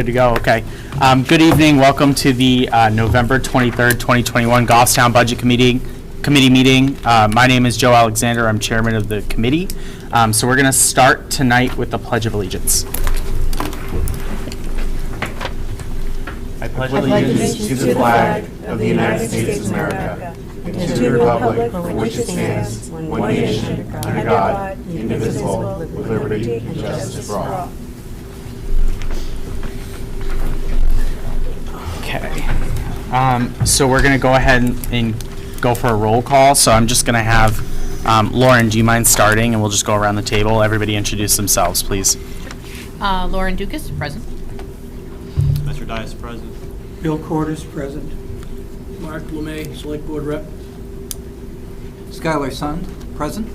Good to go. Okay. Good evening. Welcome to the November 23rd, 2021 Goffstown Budget Committee meeting. My name is Joe Alexander. I'm chairman of the committee. So we're going to start tonight with the Pledge of Allegiance. I pledge allegiance to the flag of the United States of America and to the republic for which it stands, one nation, under God, indivisible, with liberty and justice for all. Okay. So we're going to go ahead and go for a roll call. So I'm just going to have Lauren, do you mind starting? And we'll just go around the table. Everybody introduce themselves, please. Lauren Dukas, present. Mr. Dias, present. Bill Cordes, present. Mark LeMay, Select Board Rep. Skylar Sund, present.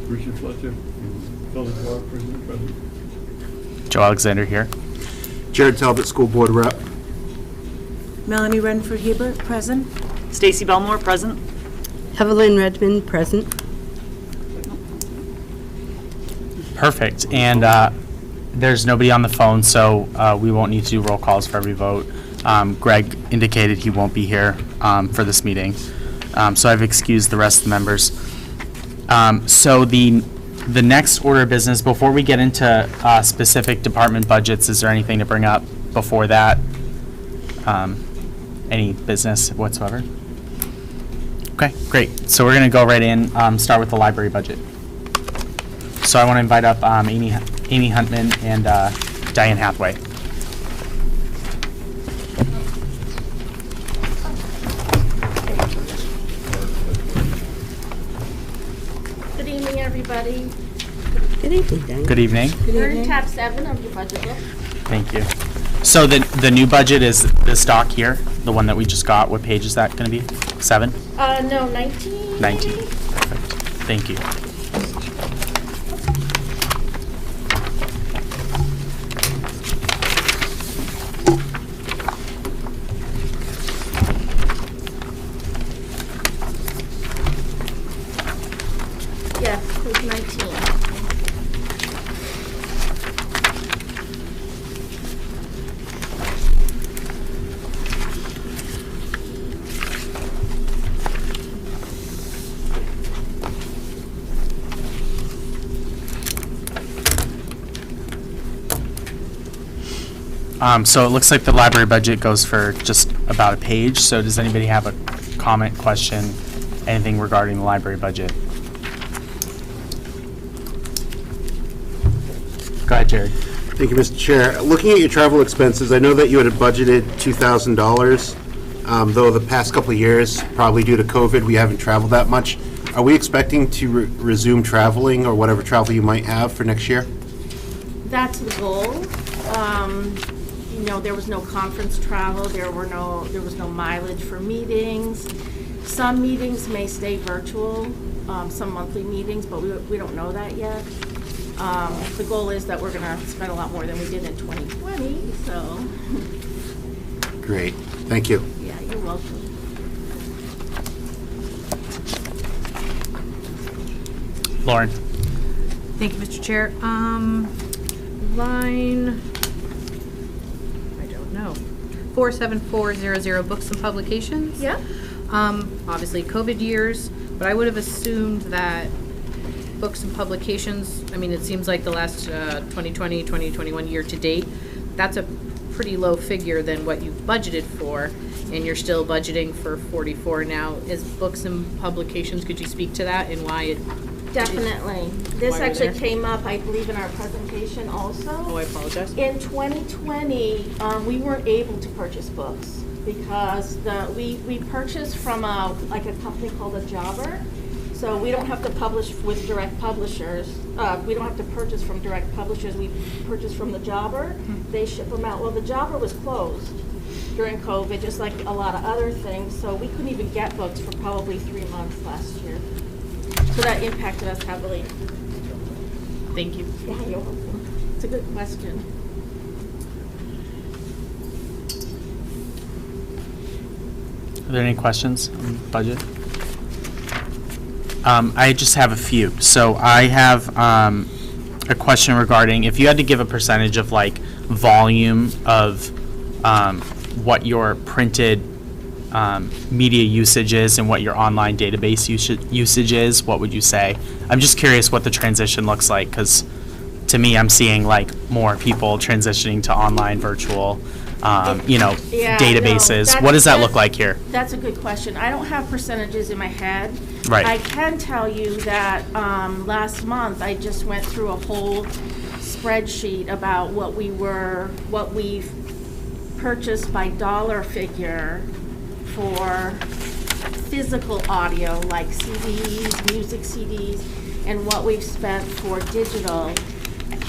Richard Fletcher, Phil Clark, present. Joe Alexander here. Jared Talbot, School Board Rep. Melanie Renford Hebert, present. Stacy Belmore, present. Evelyn Redmond, present. Perfect. And there's nobody on the phone, so we won't need to do roll calls for every vote. Greg indicated he won't be here for this meeting, so I've excused the rest of the members. So the next order of business, before we get into specific department budgets, is there anything to bring up before that? Any business whatsoever? Okay, great. So we're going to go right in, start with the library budget. So I want to invite up Amy Huntman and Diane Hathaway. Good evening, everybody. Good evening, Dan. Good evening. We're in tab 7 of your budget book. Thank you. So the new budget is the stock here, the one that we just got. What page is that going to be? 7? No, 19. 19. Perfect. Thank you. Yes, page 19. So it looks like the library budget goes for just about a page. So does anybody have a comment, question, anything regarding the library budget? Go ahead, Jared. Thank you, Mr. Chair. Looking at your travel expenses, I know that you had budgeted $2,000, though the past couple of years, probably due to COVID, we haven't traveled that much. Are we expecting to resume traveling or whatever travel you might have for next year? That's the goal. There was no conference travel. There was no mileage for meetings. Some meetings may stay virtual, some monthly meetings, but we don't know that yet. The goal is that we're going to spend a lot more than we did in 2020. So. Great. Thank you. Yeah, you're welcome. Lauren. Thank you, Mr. Chair. Line, I don't know, 47400, books and publications. Yeah. Obviously COVID years, but I would have assumed that books and publications, I mean, it seems like the last 2020, 2021 year to date, that's a pretty low figure than what you've budgeted for, and you're still budgeting for 44 now. Is books and publications, could you speak to that and why it? Definitely. This actually came up, I believe, in our presentation also. Oh, I apologize. In 2020, we weren't able to purchase books because we purchased from a company called a Jobber. So we don't have to publish with direct publishers. We don't have to purchase from direct publishers. We purchase from the Jobber. Mm-hmm. They ship them out. Well, the Jobber was closed during COVID, just like a lot of other things. So we couldn't even get books for probably 3 months last year. So that impacted us heavily. Thank you. Yeah, you're welcome. It's a good question. Are there any questions on the budget? I just have a few. So I have a question regarding if you had to give a percentage of like volume of what your printed media usage is and what your online database usage is, what would you say? I'm just curious what the transition looks like, because to me, I'm seeing like more people transitioning to online virtual, Yeah, databases. no, What does that that's- look like here? That's a good question. I don't have percentages in my head. Right. I can tell you that last month, I just went through a whole spreadsheet about what we've purchased by dollar figure for physical audio, like CDs, music CDs, and what we've spent for digital,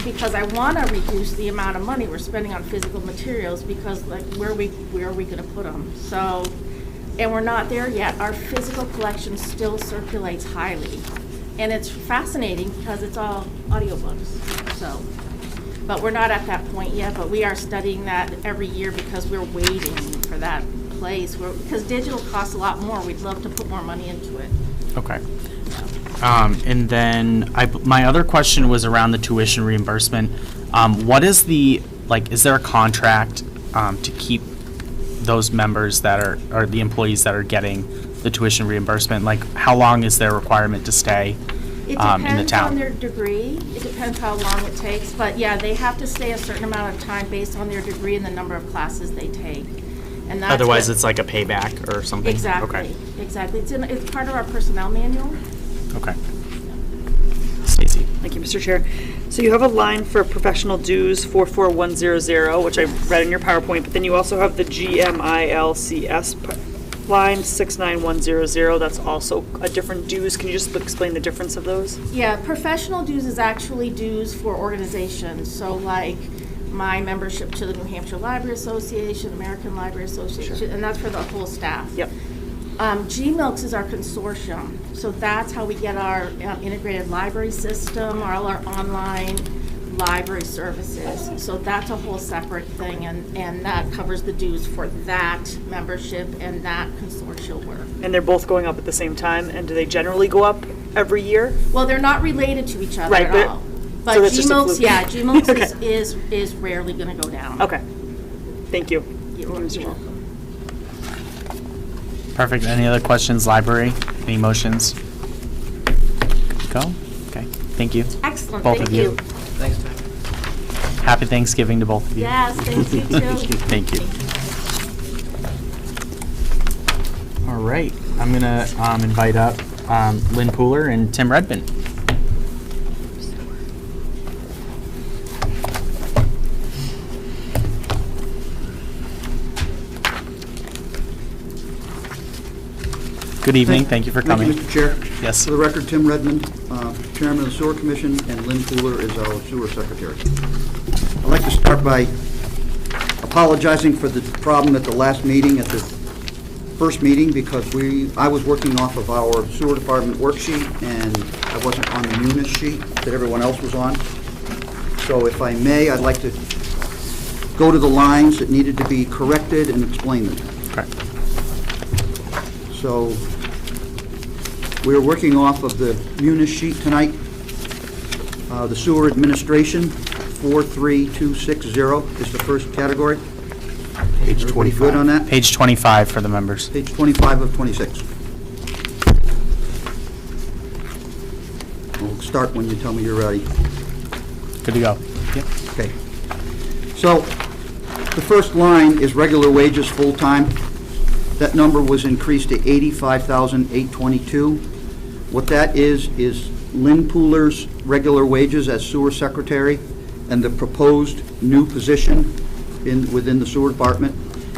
because I want to reduce the amount of money we're spending on physical materials, because like where are we going to put them? So, and we're not there yet. Our physical collection still circulates highly, and it's fascinating because it's all audiobooks. So, but we're not at that point yet. But we are studying that every year because we're waiting for that place. Because digital costs a lot more. We'd love to put more money into it. Okay. And then my other question was around the tuition reimbursement. What is is there a contract to keep those members that are the employees that are getting the tuition reimbursement? Like, how long is their requirement to stay It in the depends town? on their degree. It depends how long it takes. But yeah, they have to stay a certain amount of time based on their degree and the number of classes they take. And that's Otherwise, what- it's like a payback or something? Exactly, Okay. exactly. It's part of our personnel manual. Okay. Stacy? Thank you, Mr. Chair. So you have a line for professional dues 44100, which I read in your PowerPoint, but then you also have the GMILCS line 69100. That's also a different dues. Can you just explain the difference of those? Yeah, professional dues is actually dues for organizations. So like my membership to the New Hampshire Library Association, American Library Association, and that's for the whole staff. Yep. GMILCS is our consortium, so that's how we get our integrated library system, all our online library services. So that's a whole separate thing, and that covers the dues for that membership and that consortial work. And they're both going up at the same time, and do they generally go up every year? Well, they're not related to each other Right, at but- all. so But that's just a GMILCS, fluke. yeah, GMILCS Okay. is rarely going to go down. Okay. Thank you. You're welcome. Perfect. Any other questions, library? Any motions? Go? Okay. Thank you. Excellent, Both thank of you. you. Thanks, Matt. Happy Thanksgiving to both of you. Yes, thank you too. Thank you. All right. I'm going to invite up Lynn Pooler and Tim Redmond. Good evening. Thank you for coming. Thank you, Mr. Chair. Yes. For the record, Tim Redmond, Chairman of the Sewer Commission, and Lynn Pooler is our Sewer Secretary. I'd like to start by apologizing for the problem at the last meeting, at the first meeting, because I was working off of our Sewer Department worksheet, and I wasn't on the Munis sheet that everyone else was on. So if I may, I'd like to go to the lines that needed to be corrected and explain them. Okay. So we're working off of the Munis sheet tonight. The sewer administration, 43260 is the first category. Page Everybody 25. good on that? Page 25 for the members. Page 25 of 26. We'll start when you tell me you're ready. Good to go. Yep. Okay. So the first line is regular wages full-time. That number was increased to $85,822. What that is Lynn Pooler's regular wages as sewer secretary and the proposed new position within the sewer department,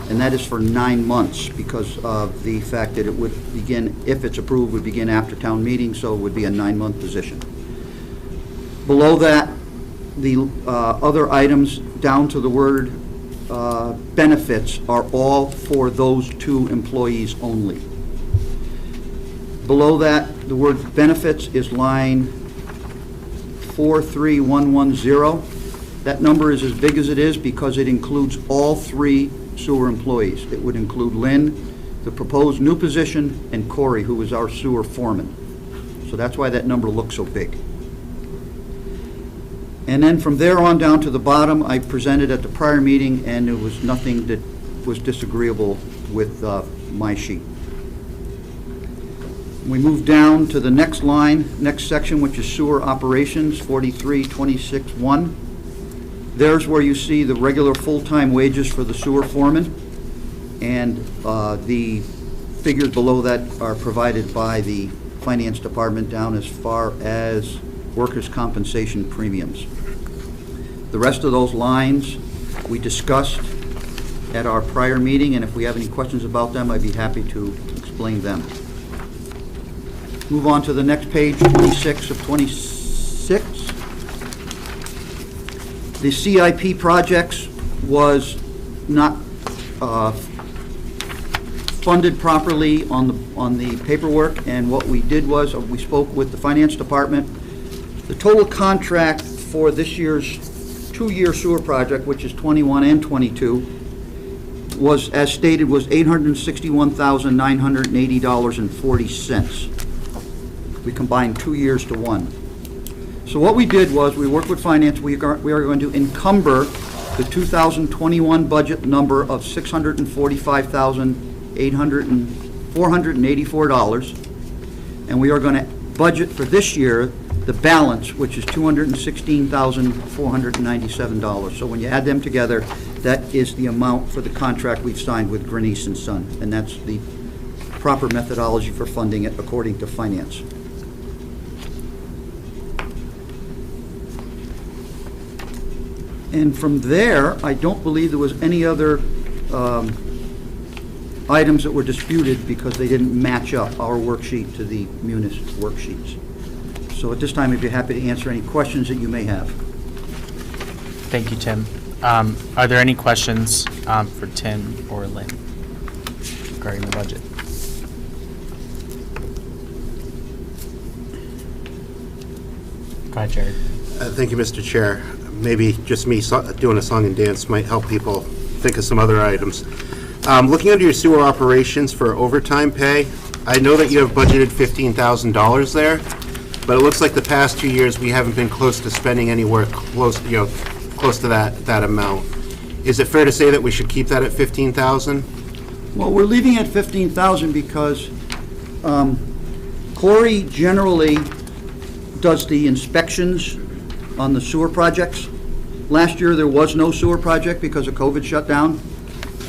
and that is for 9 months because of the fact that it would begin, if it's approved, would begin after town meeting, so it would be a 9-month position. Below that, the other items down to the word benefits are all for those 2 employees only. Below that, the word benefits is line 43110. That number is as big as it is because it includes all 3 sewer employees. It would include Lynn, the proposed new position, and Corey, who is our sewer foreman. So that's why that number looks so big. And then from there on down to the bottom, I presented at the prior meeting, and there was nothing that was disagreeable with my sheet. We move down to the next line, next section, which is sewer operations, 4326-1. There's where you see the regular full-time wages for the sewer foreman, and the figures below that are provided by the finance department down as far as workers' compensation premiums. The rest of those lines we discussed at our prior meeting, and if we have any questions about them, I'd be happy to explain them. Move on to the next page, 26 of 26. The CIP projects was not funded properly on the paperwork, and what we did was we spoke with the finance department. The total contract for this year's two-year sewer project, which is 21 and 22, was, as stated, was $861,980.40. We combined 2 years to one. So what we did was we worked with finance. We are going to encumber the 2021 budget number of $645,484, and we are going to budget for this year the balance, which is $216,497. So when you add them together, that is the amount for the contract we've signed with Grenice and Son, and that's the proper methodology for funding it according to finance. And from there, I don't believe there was any other items that were disputed because they didn't match up our worksheet to the Munis worksheets. So at this time, I'd be happy to answer any questions that you may have. Thank you, Tim. Are there any questions for Tim or Lynn regarding the budget? Go ahead, Jared. Thank you, Mr. Chair. Maybe just me doing a song and dance might help people think of some other items. Looking under your sewer operations for overtime pay, I know that you have budgeted $15,000 there, but it looks like the past 2 years we haven't been close to spending anywhere close to that amount. Is it fair to say that we should keep that at $15,000? Well, we're leaving at $15,000 because Corey generally does the inspections on the sewer projects. Last year, there was no sewer project because of COVID shutdown.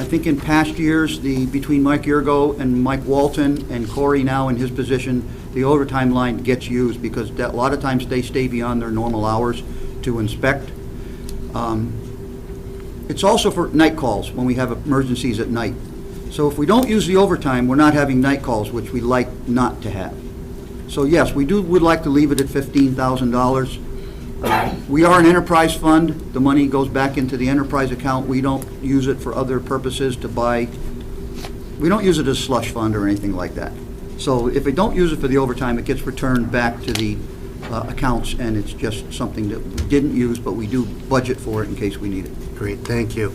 I think in past years, between Mike Yurgo and Mike Walton and Corey now in his position, the overtime line gets used because a lot of times they stay beyond their normal hours to inspect. It's also for night calls when we have emergencies at night. So if we don't use the overtime, we're not having night calls, which we like not to have. So yes, would like to leave it at $15,000. We are an enterprise fund. The money goes back into the enterprise account. We don't use it for other purposes to buy. We don't use it as a slush fund or anything like that. So if we don't use it for the overtime, it gets returned back to the accounts, and it's just something that we didn't use, but we do budget for it in case we need it. Great, thank you.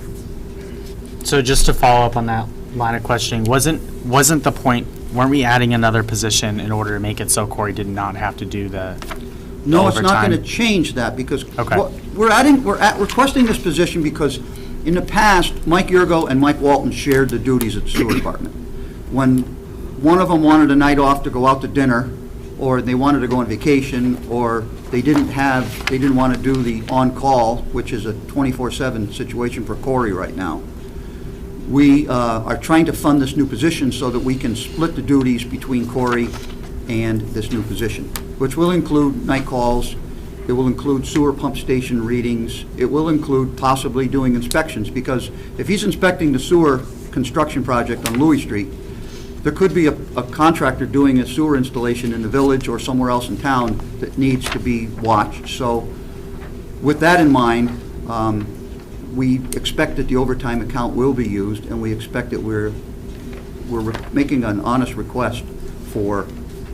So just to follow up on that line of questioning, wasn't the point, weren't we adding another position in order to make it so Corey did not have to do the No, it's not overtime? going to change that because Okay. we're requesting this position because in the past, Mike Yurgo and Mike Walton shared the duties at the sewer department. When one of them wanted a night off to go out to dinner, or they wanted to go on vacation, or they didn't want to do the on-call, which is a 24/7 situation for Corey right now. We are trying to fund this new position so that we can split the duties between Corey and this new position, which will include night calls, it will include sewer pump station readings, it will include possibly doing inspections, because if he's inspecting the sewer construction project on Louis Street, there could be a contractor doing a sewer installation in the village or somewhere else in town that needs to be watched. So with that in mind, we expect that the overtime account will be used, and we expect that we're making an honest request for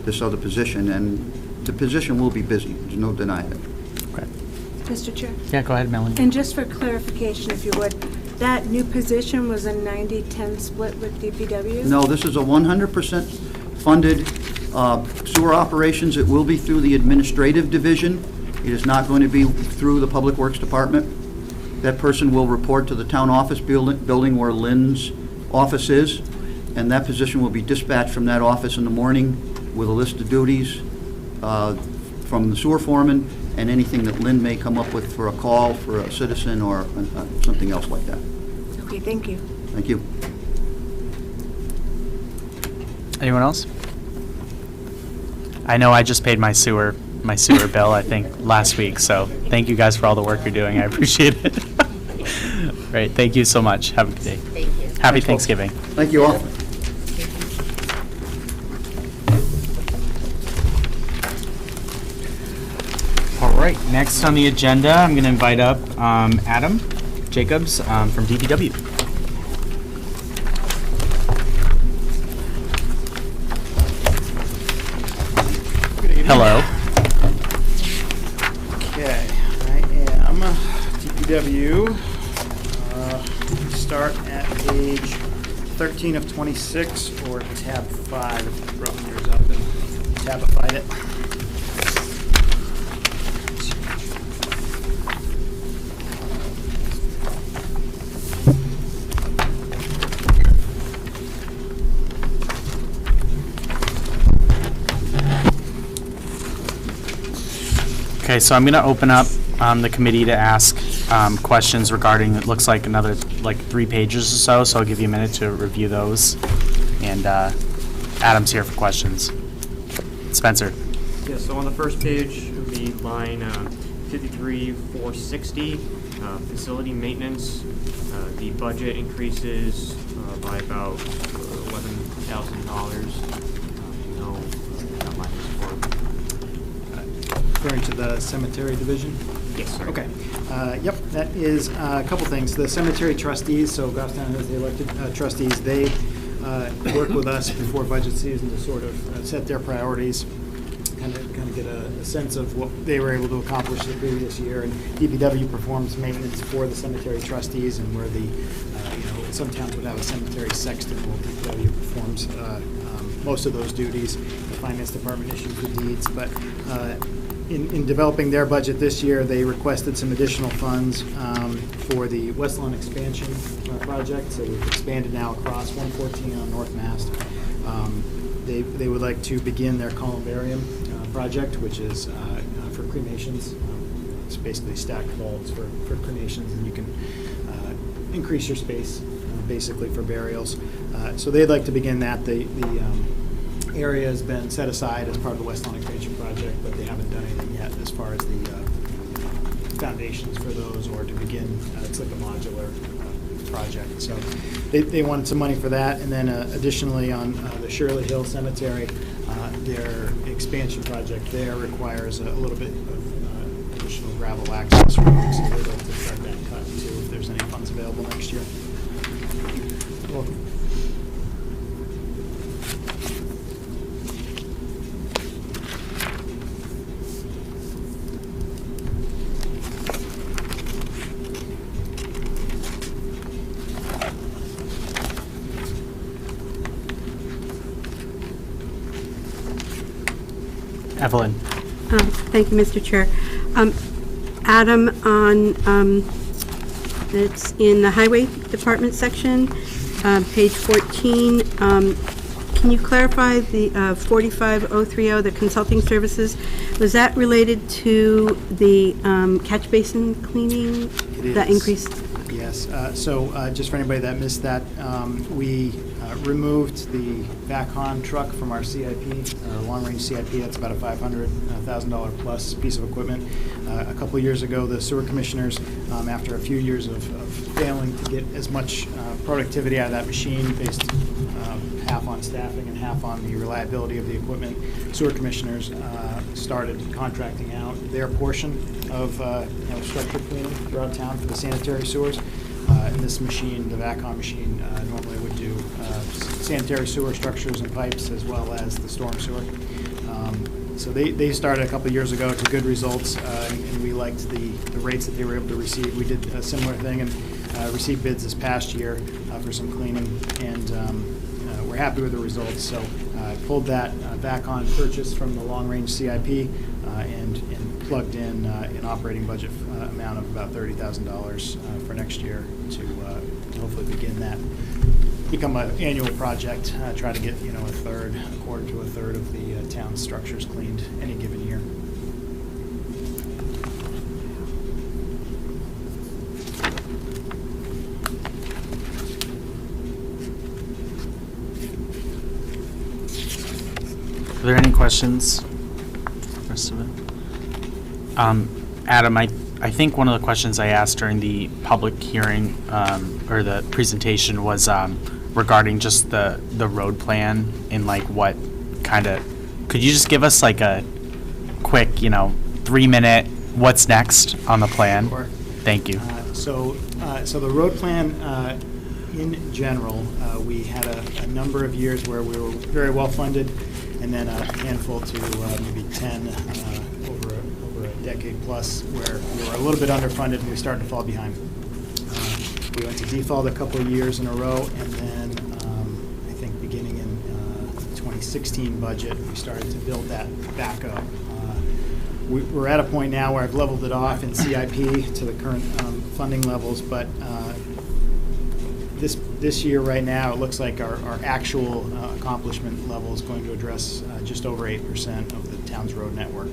this other position, and the position will be busy. There's no denying it. Okay. Mr. Chair? Yeah, go ahead, Melanie. And just for clarification, if you would, that new position was a 90-10 split with DPW? No, this is a 100% funded sewer operations. It will be through the administrative division, It is not going to be through the Public Works Department. That person will report to the town office building where Lynn's office is, and that position will be dispatched from that office in the morning with a list of duties from the sewer foreman and anything that Lynn may come up with for a call for a citizen or something else like that. Okay, thank you. Thank you. Anyone else? I know I just paid my sewer bill, I think, last week, so thank you guys for all the work you're doing. I appreciate it. Great, thank you so much. Have a good day. Thank you. Happy Thanksgiving. Thank you all. All right, next on the agenda, I'm going to invite up Adam Jacobs from DPW. Hello. Okay, I am DPW. Start at page 13 of 26, or tab 5, if you brought yours up and tabified it. Okay, so I'm going to open up the committee to ask questions regarding, it looks like another 3 pages or so I'll give you a minute to review those. And Adam's here for questions. Spencer. Yeah, so on the first page, it would be line 53,460, facility maintenance. The budget increases by about $11,000. No, that line is for. Referring to the cemetery division? Yes, sir. Okay. Yep, that is a couple things. The cemetery trustees, so Goffstown has the elected trustees, they work with us before budget season to sort of set their priorities, kind of get a sense of what they were able to accomplish the previous year. And DPW performs maintenance for the cemetery trustees, and where the, some towns would have a cemetery sexton, well, DPW performs most of those duties. The finance department issues the deeds, but in developing their budget this year, they requested some additional funds for the West Lawn expansion project. So we've expanded now across 114 on North Mast. They would like to begin their Columbarium project, which is for cremations. It's basically stacked vaults for cremations, and you can increase your space basically for burials. So they'd like to begin that. The area has been set aside as part of the West Lawn expansion project, but they haven't done anything yet as far as the foundations for those, or to begin. It's like a modular project. So they wanted some money for that. And then additionally on the Shirley Hill Cemetery, their expansion project there requires a little bit of additional gravel access road. So they'd like to start that cut too, if there's any funds available next year. You're welcome. Evelyn. Thank you, Mr. Chair. Adam, it's in the Highway Department section, page 14. Can you clarify the 45030, the consulting services? Was that related to the catch basin cleaning? That increased? Yes. So just for anybody that missed that, we removed the VACON truck from our CIP, our long-range CIP. That's about a $500,000 plus piece of equipment. A couple of years ago, the sewer commissioners, after a few years of failing to get as much productivity out of that machine, based half on staffing and half on the reliability of the equipment, sewer commissioners started contracting out their portion of structure cleaning throughout town for the sanitary sewers. And this machine, the VACON machine, normally would do sanitary sewer structures and pipes, as well as the storm sewer. So they started a couple of years ago to good results, and we liked the rates that they were able to receive. We did a similar thing and received bids this past year for some cleaning, and we're happy with the results. So I pulled that VACON purchase from the long-range CIP and plugged in an operating budget amount of about $30,000 for next year to hopefully begin that. Become an annual project, try to get, a quarter to a third of the town's structures cleaned any given year. Are there any questions? Rest of it? Adam, I think one of the questions I asked during the public hearing, or the presentation was regarding just the road plan and like what kind of, could you just give us like a quick, 3-minute, what's next on the plan? Sure. Thank you. So the road plan, in general, we had a number of years where we were very well funded, and then a handful to maybe 10 over a decade plus where we were a little bit underfunded and we were starting to fall behind. We went to default a couple of years in a row, and then I think beginning in 2016 budget, we started to build that back up. We're at a point now where I've leveled it off in CIP to the current funding levels, but this year right now, it looks like our actual accomplishment level is going to address just over 8% of the town's road network.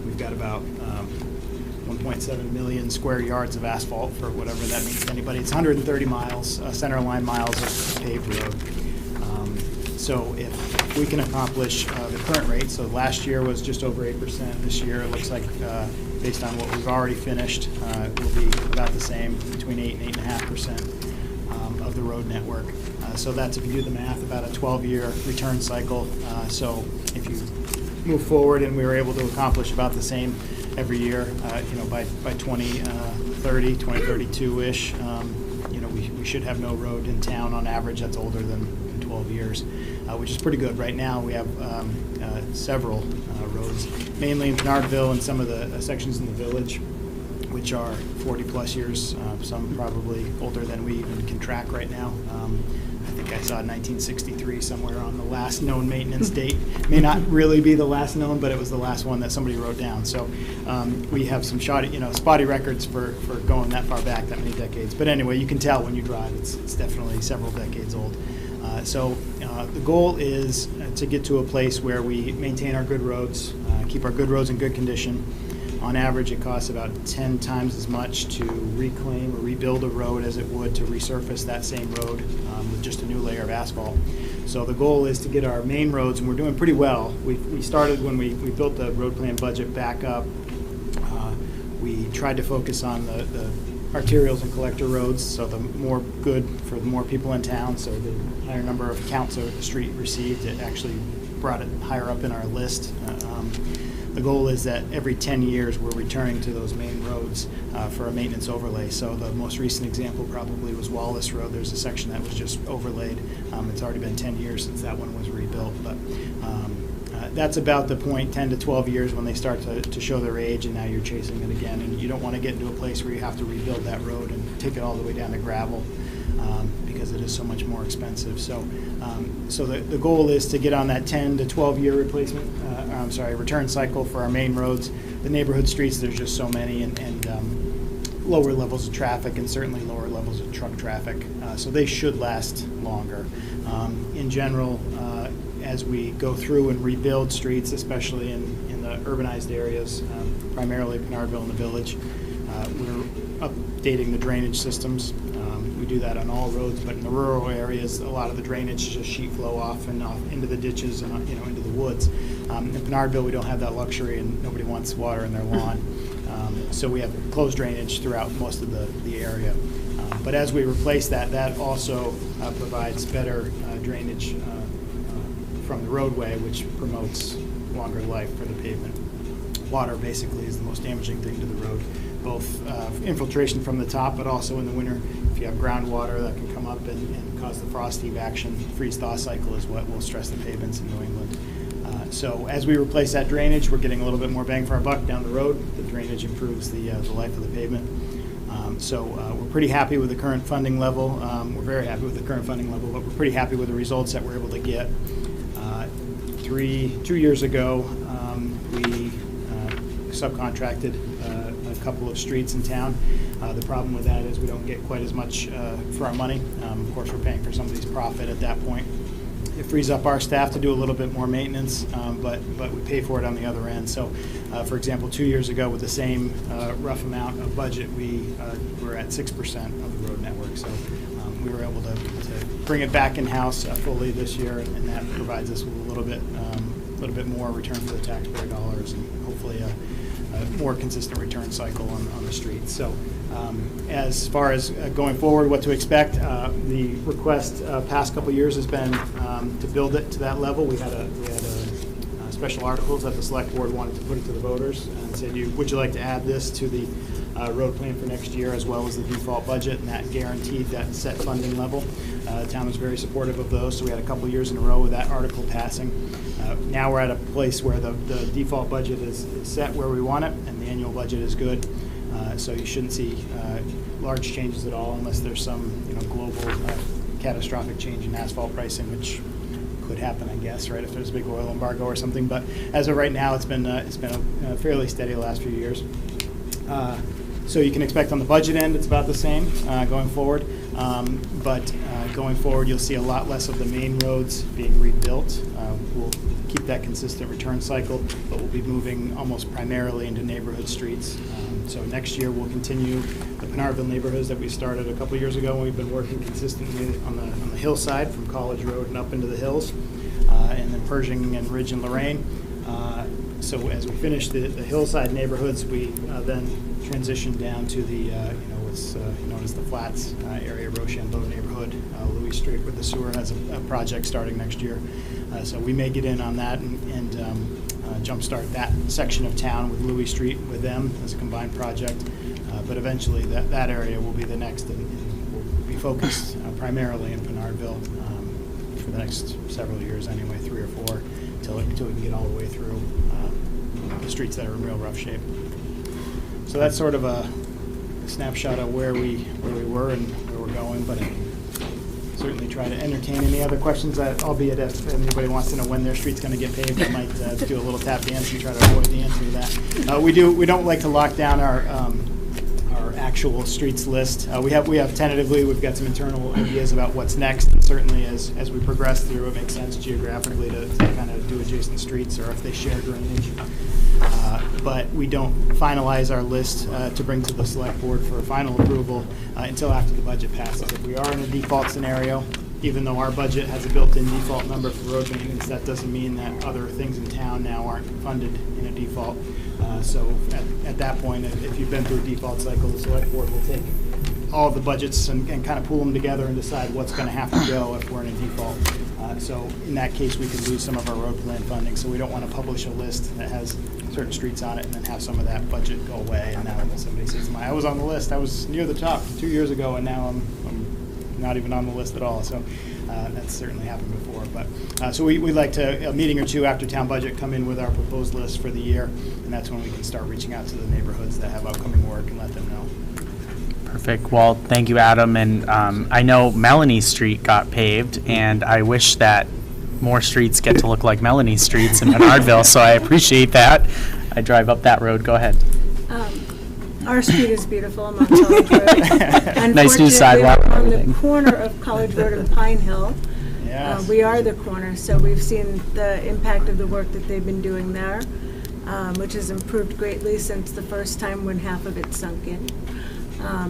We've got about 1.7 million square yards of asphalt, for whatever that means to anybody. It's 130 miles, center line miles of paved road. So if we can accomplish the current rate, so last year was just over 8%. This year, it looks like, based on what we've already finished, it will be about the same, between 8 and 8.5% of the road network. So that's, if you do the math, about a 12-year return cycle. So if you move forward and we were able to accomplish about the same every year, by 2030, 2032-ish, we should have no road in town on average that's older than 12 years, which is pretty good. Right now, we have several roads, mainly in Pinardville and some of the sections in the village, which are 40-plus years, some probably older than we even can track right now. I think I saw 1963 somewhere on the last known maintenance date. May not really be the last known, but it was the last one that somebody wrote down. So we have some spotty records for going that far back, that many decades. But anyway, you can tell when you drive, it's definitely several decades old. So the goal is to get to a place where we maintain our good roads, keep our good roads in good condition. On average, it costs about 10 times as much to reclaim or rebuild a road as it would to resurface that same road with just a new layer of asphalt. So the goal is to get our main roads, and we're doing pretty well. We started when we built the road plan budget back up. We tried to focus on the arterials and collector roads, so the more good for the more people in town, so the higher number of counts a street received, it actually brought it higher up in our list. The goal is that every 10 years we're returning to those main roads for a maintenance overlay. So the most recent example probably was Wallace Road. There's a section that was just overlaid. It's already been 10 years since that one was rebuilt, but that's about the point, 10 to 12 years, when they start to show their age, and now you're chasing it again. And you don't want to get into a place where you have to rebuild that road and take it all the way down to gravel, because it is so much more expensive. So the goal is to get on that 10 to 12 year return cycle for our main roads. The neighborhood streets, there's just so many, and lower levels of traffic, and certainly lower levels of truck traffic. So they should last longer. In general, as we go through and rebuild streets, especially in the urbanized areas, primarily Pinardville and the village, we're updating the drainage systems. We do that on all roads, but in the rural areas, a lot of the drainage just sheet flow off into the ditches and into the woods. In Pinardville, we don't have that luxury, and nobody wants water in their lawn. So we have closed drainage throughout most of the area. But as we replace that, that also provides better drainage from the roadway, which promotes longer life for the pavement. Water basically is the most damaging thing to the road, both infiltration from the top, but also in the winter, if you have groundwater that can come up and cause the frost heave action. Freeze-thaw cycle is what will stress the pavements in New England. So as we replace that drainage, we're getting a little bit more bang for our buck down the road. The drainage improves the life of the pavement. So we're pretty happy with the current funding level. We're very happy with the current funding level, but we're pretty happy with the results that we're able to get. 2 years ago, we subcontracted a couple of streets in town. The problem with that is we don't get quite as much for our money. Of course, we're paying for somebody's profit at that point. It frees up our staff to do a little bit more maintenance, but we pay for it on the other end. So, for example, 2 years ago with the same rough amount of budget, we were at 6% of the road network. So we were able to bring it back in-house fully this year, and that provides us with a little bit more return for the taxpayer dollars, and hopefully a more consistent return cycle on the streets. So as far as going forward, what to expect, the request past couple years has been to build it to that level. We had special articles that the select board wanted to put it to the voters and said, would you like to add this to the road plan for next year as well as the default budget, and that guaranteed that set funding level. The town was very supportive of those, so we had a couple years in a row with that article passing. Now we're at a place where the default budget is set where we want it, and the annual budget is good. So you shouldn't see large changes at all unless there's some global catastrophic change in asphalt pricing, which could happen, I guess, right, if there's a big oil embargo or something. But as of right now, it's been fairly steady the last few years. So you can expect on the budget end, it's about the same going forward. But going forward, you'll see a lot less of the main roads being rebuilt. We'll keep that consistent return cycle, but we'll be moving almost primarily into neighborhood streets. So next year, we'll continue the Pinardville neighborhoods that we started a couple years ago, and we've been working consistently on the hillside from College Road and up into the hills, and then Pershing and Ridge and Lorraine. So as we finish the hillside neighborhoods, we then transition down to the what's known as the Flats area, Rochambeau neighborhood. Louis Street with the sewer has a project starting next year. So we may get in on that and jumpstart that section of town with Louis Street with them as a combined project. But eventually that area will be the next, and we'll be focused primarily in Pinardville for the next several years anyway, 3 or 4, until we can get all the way through the streets that are in real rough shape. So that's sort of a snapshot of where we were and where we're going, but certainly try to entertain any other questions, albeit if anybody wants to know when their street's going to get paved, I might do a little tap dance and try to avoid the answer to that. We don't like to lock down our actual streets list. We have tentatively, we've got some internal ideas about what's next, and certainly as we progress through, it makes sense geographically to kind of do adjacent streets or if they share drainage. But we don't finalize our list to bring to the select board for final approval until after the budget passes. If we are in a default scenario, even though our budget has a built-in default number for road maintenance, that doesn't mean that other things in town now aren't funded in a default. So at that point, if you've been through a default cycle, the select board will take all of the budgets and kind of pool them together and decide what's going to have to go if we're in a default. So in that case, we could lose some of our road plan funding. So we don't want to publish a list that has certain streets on it and then have some of that budget go away. And now somebody says, I was on the list, I was near the top 2 years ago, and now I'm not even on the list at all. So that's certainly happened before. But so we'd like to, a meeting or two after town budget, come in with our proposed list for the year. And that's when we can start reaching out to the neighborhoods that have upcoming work and let them know. Perfect. Well, thank you, Adam. And I know Melanie Street got paved, and I wish that more streets get to look like Melanie Streets in Pinardville, so I appreciate that. I drive up that road. Go ahead. Our street is beautiful. I'm on College Road. Nice new sidewalk and everything. On the corner of College Road and Pine Hill. Yes. We are the corner, so we've seen the impact of the work that they've been doing there, which has improved greatly since the first time when half of it sunk in.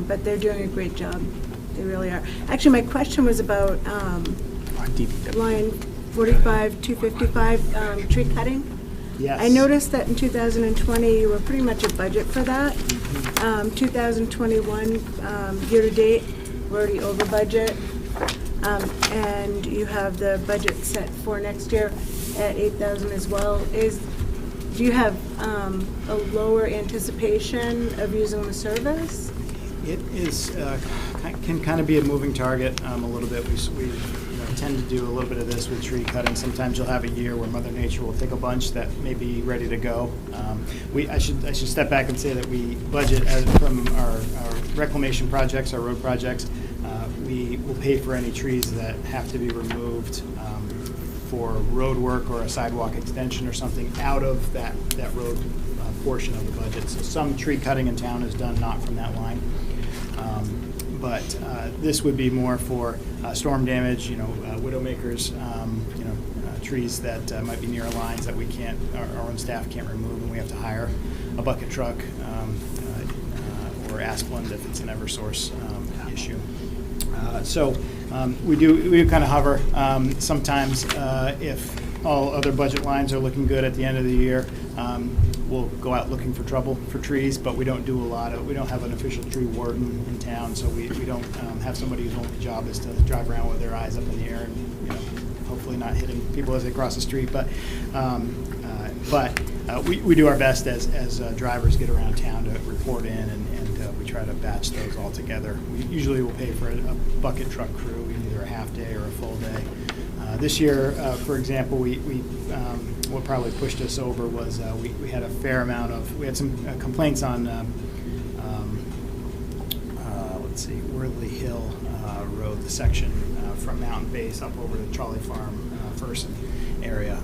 But they're doing a great job. They really are. Actually, my question was about line 45, 255, tree cutting. Yes. I noticed that in 2020, you were pretty much at budget for that. 2021, year-to-date, we're already over budget. And you have the budget set for next year at 8,000 as well. Do you have a lower anticipation of using the service? It is can kind of be a moving target a little bit. We tend to do a little bit of this with tree cutting. Sometimes you'll have a year where Mother Nature will take a bunch that may be ready to go. I should step back and say that we budget from our reclamation projects, our road projects. We will pay for any trees that have to be removed for road work or a sidewalk extension or something out of that road portion of the budget. So some tree cutting in town is done not from that line. But this would be more for storm damage, widowmakers, trees that might be near lines that we can't, our own staff can't remove, and we have to hire a bucket truck or Asplund if it's an Eversource issue. So we kind of hover. Sometimes if all other budget lines are looking good at the end of the year, we'll go out looking for trouble for trees, but we don't do we don't have an official tree warden in town, so we don't have somebody whose only job is to drive around with their eyes up in the air and, hopefully not hitting people as they cross the street. But we do our best as drivers get around town to report in, and we try to batch those all together. We usually will pay for a bucket truck crew, either a half day or a full day. This year, for example, what probably pushed us over was we had a fair amount of, we had some complaints on, Worthley Hill Road, the section from Mountain Base up over to Trolley Farm, Fersen area.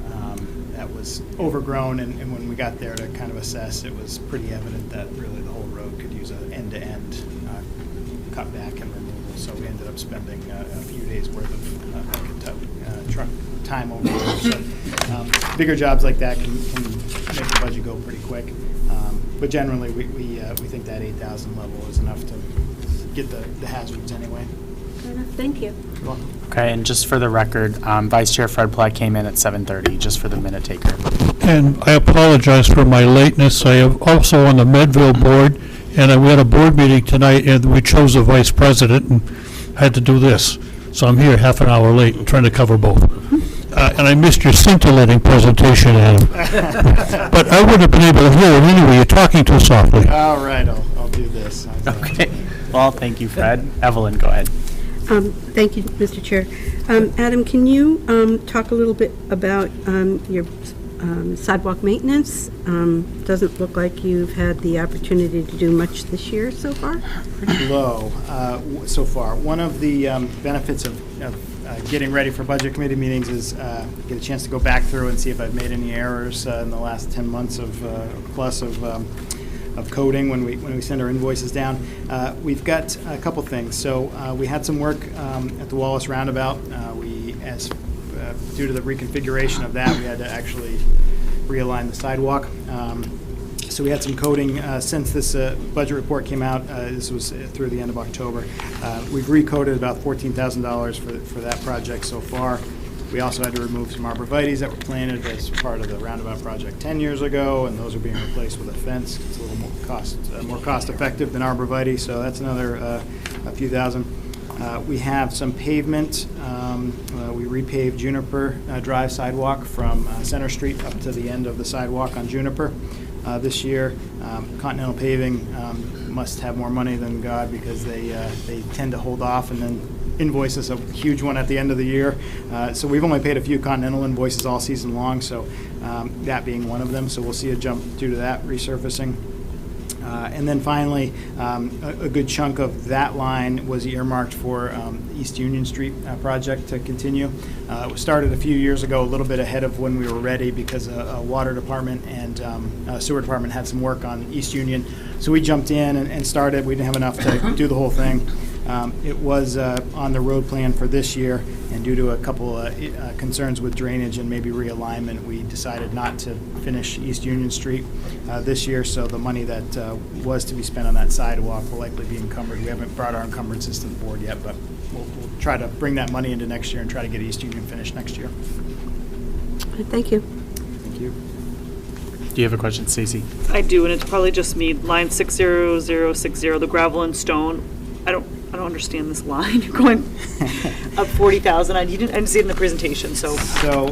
That was overgrown, and when we got there to kind of assess, it was pretty evident that really the whole road could use an end-to-end cutback and removal. So we ended up spending a few days worth of truck time over there. So bigger jobs like that can make the budget go pretty quick. But generally, we think that 8,000 level is enough to get the hazards anyway. Fair enough. Thank you. You're welcome. Okay, and just for the record, Vice Chair Fred Platt came in at 7:30, just for the minute taker. And I apologize for my lateness. I am also on the Medville board, and we had a board meeting tonight, and we chose a vice president, and I had to do this. So I'm here half an hour late, trying to cover both. And I missed your scintillating presentation, Adam. But I would have been able to hear it anyway. You're talking too softly. All right, I'll do this. Okay. Well, thank you, Fred. Evelyn, go ahead. Thank you, Mr. Chair. Adam, can you talk a little bit about your sidewalk maintenance? Doesn't look like you've had the opportunity to do much this year so far. Pretty low so far. One of the benefits of getting ready for budget committee meetings is get a chance to go back through and see if I've made any errors in the last 10 months of coding when we send our invoices down. We've got a couple things. So we had some work at the Wallace Roundabout. Due to the reconfiguration of that, we had to actually realign the sidewalk. So we had some coding since this budget report came out. This was through the end of October. We've recoded about $14,000 for that project so far. We also had to remove some arborvitaes that were planted as part of the roundabout project 10 years ago, and those are being replaced with a fence. It's a little more cost effective than arborvitae, so that's another a few thousand. We have some pavement. We repaved Juniper Drive sidewalk from Center Street up to the end of the sidewalk on Juniper this year. Continental Paving must have more money than God, because they tend to hold off and then invoice us a huge one at the end of the year. So we've only paid a few Continental invoices all season long, so that being one of them. So we'll see a jump due to that resurfacing. And then finally, a good chunk of that line was earmarked for the East Union Street project to continue. It was started a few years ago, a little bit ahead of when we were ready, because a water department and sewer department had some work on East Union. So we jumped in and started. We didn't have enough to do the whole thing. It was on the road plan for this year, and due to a couple concerns with drainage and maybe realignment, we decided not to finish East Union Street this year. So the money that was to be spent on that sidewalk will likely be encumbered. We haven't brought our encumbrances to the board yet, but we'll try to bring that money into next year and try to get East Union finished next year. Thank you. Thank you. Do you have a question, Stacy? I do, and it's probably just me. Line 60060, the gravel and stone. I don't understand this line. You're going up 40,000. I didn't see it in the presentation, so. So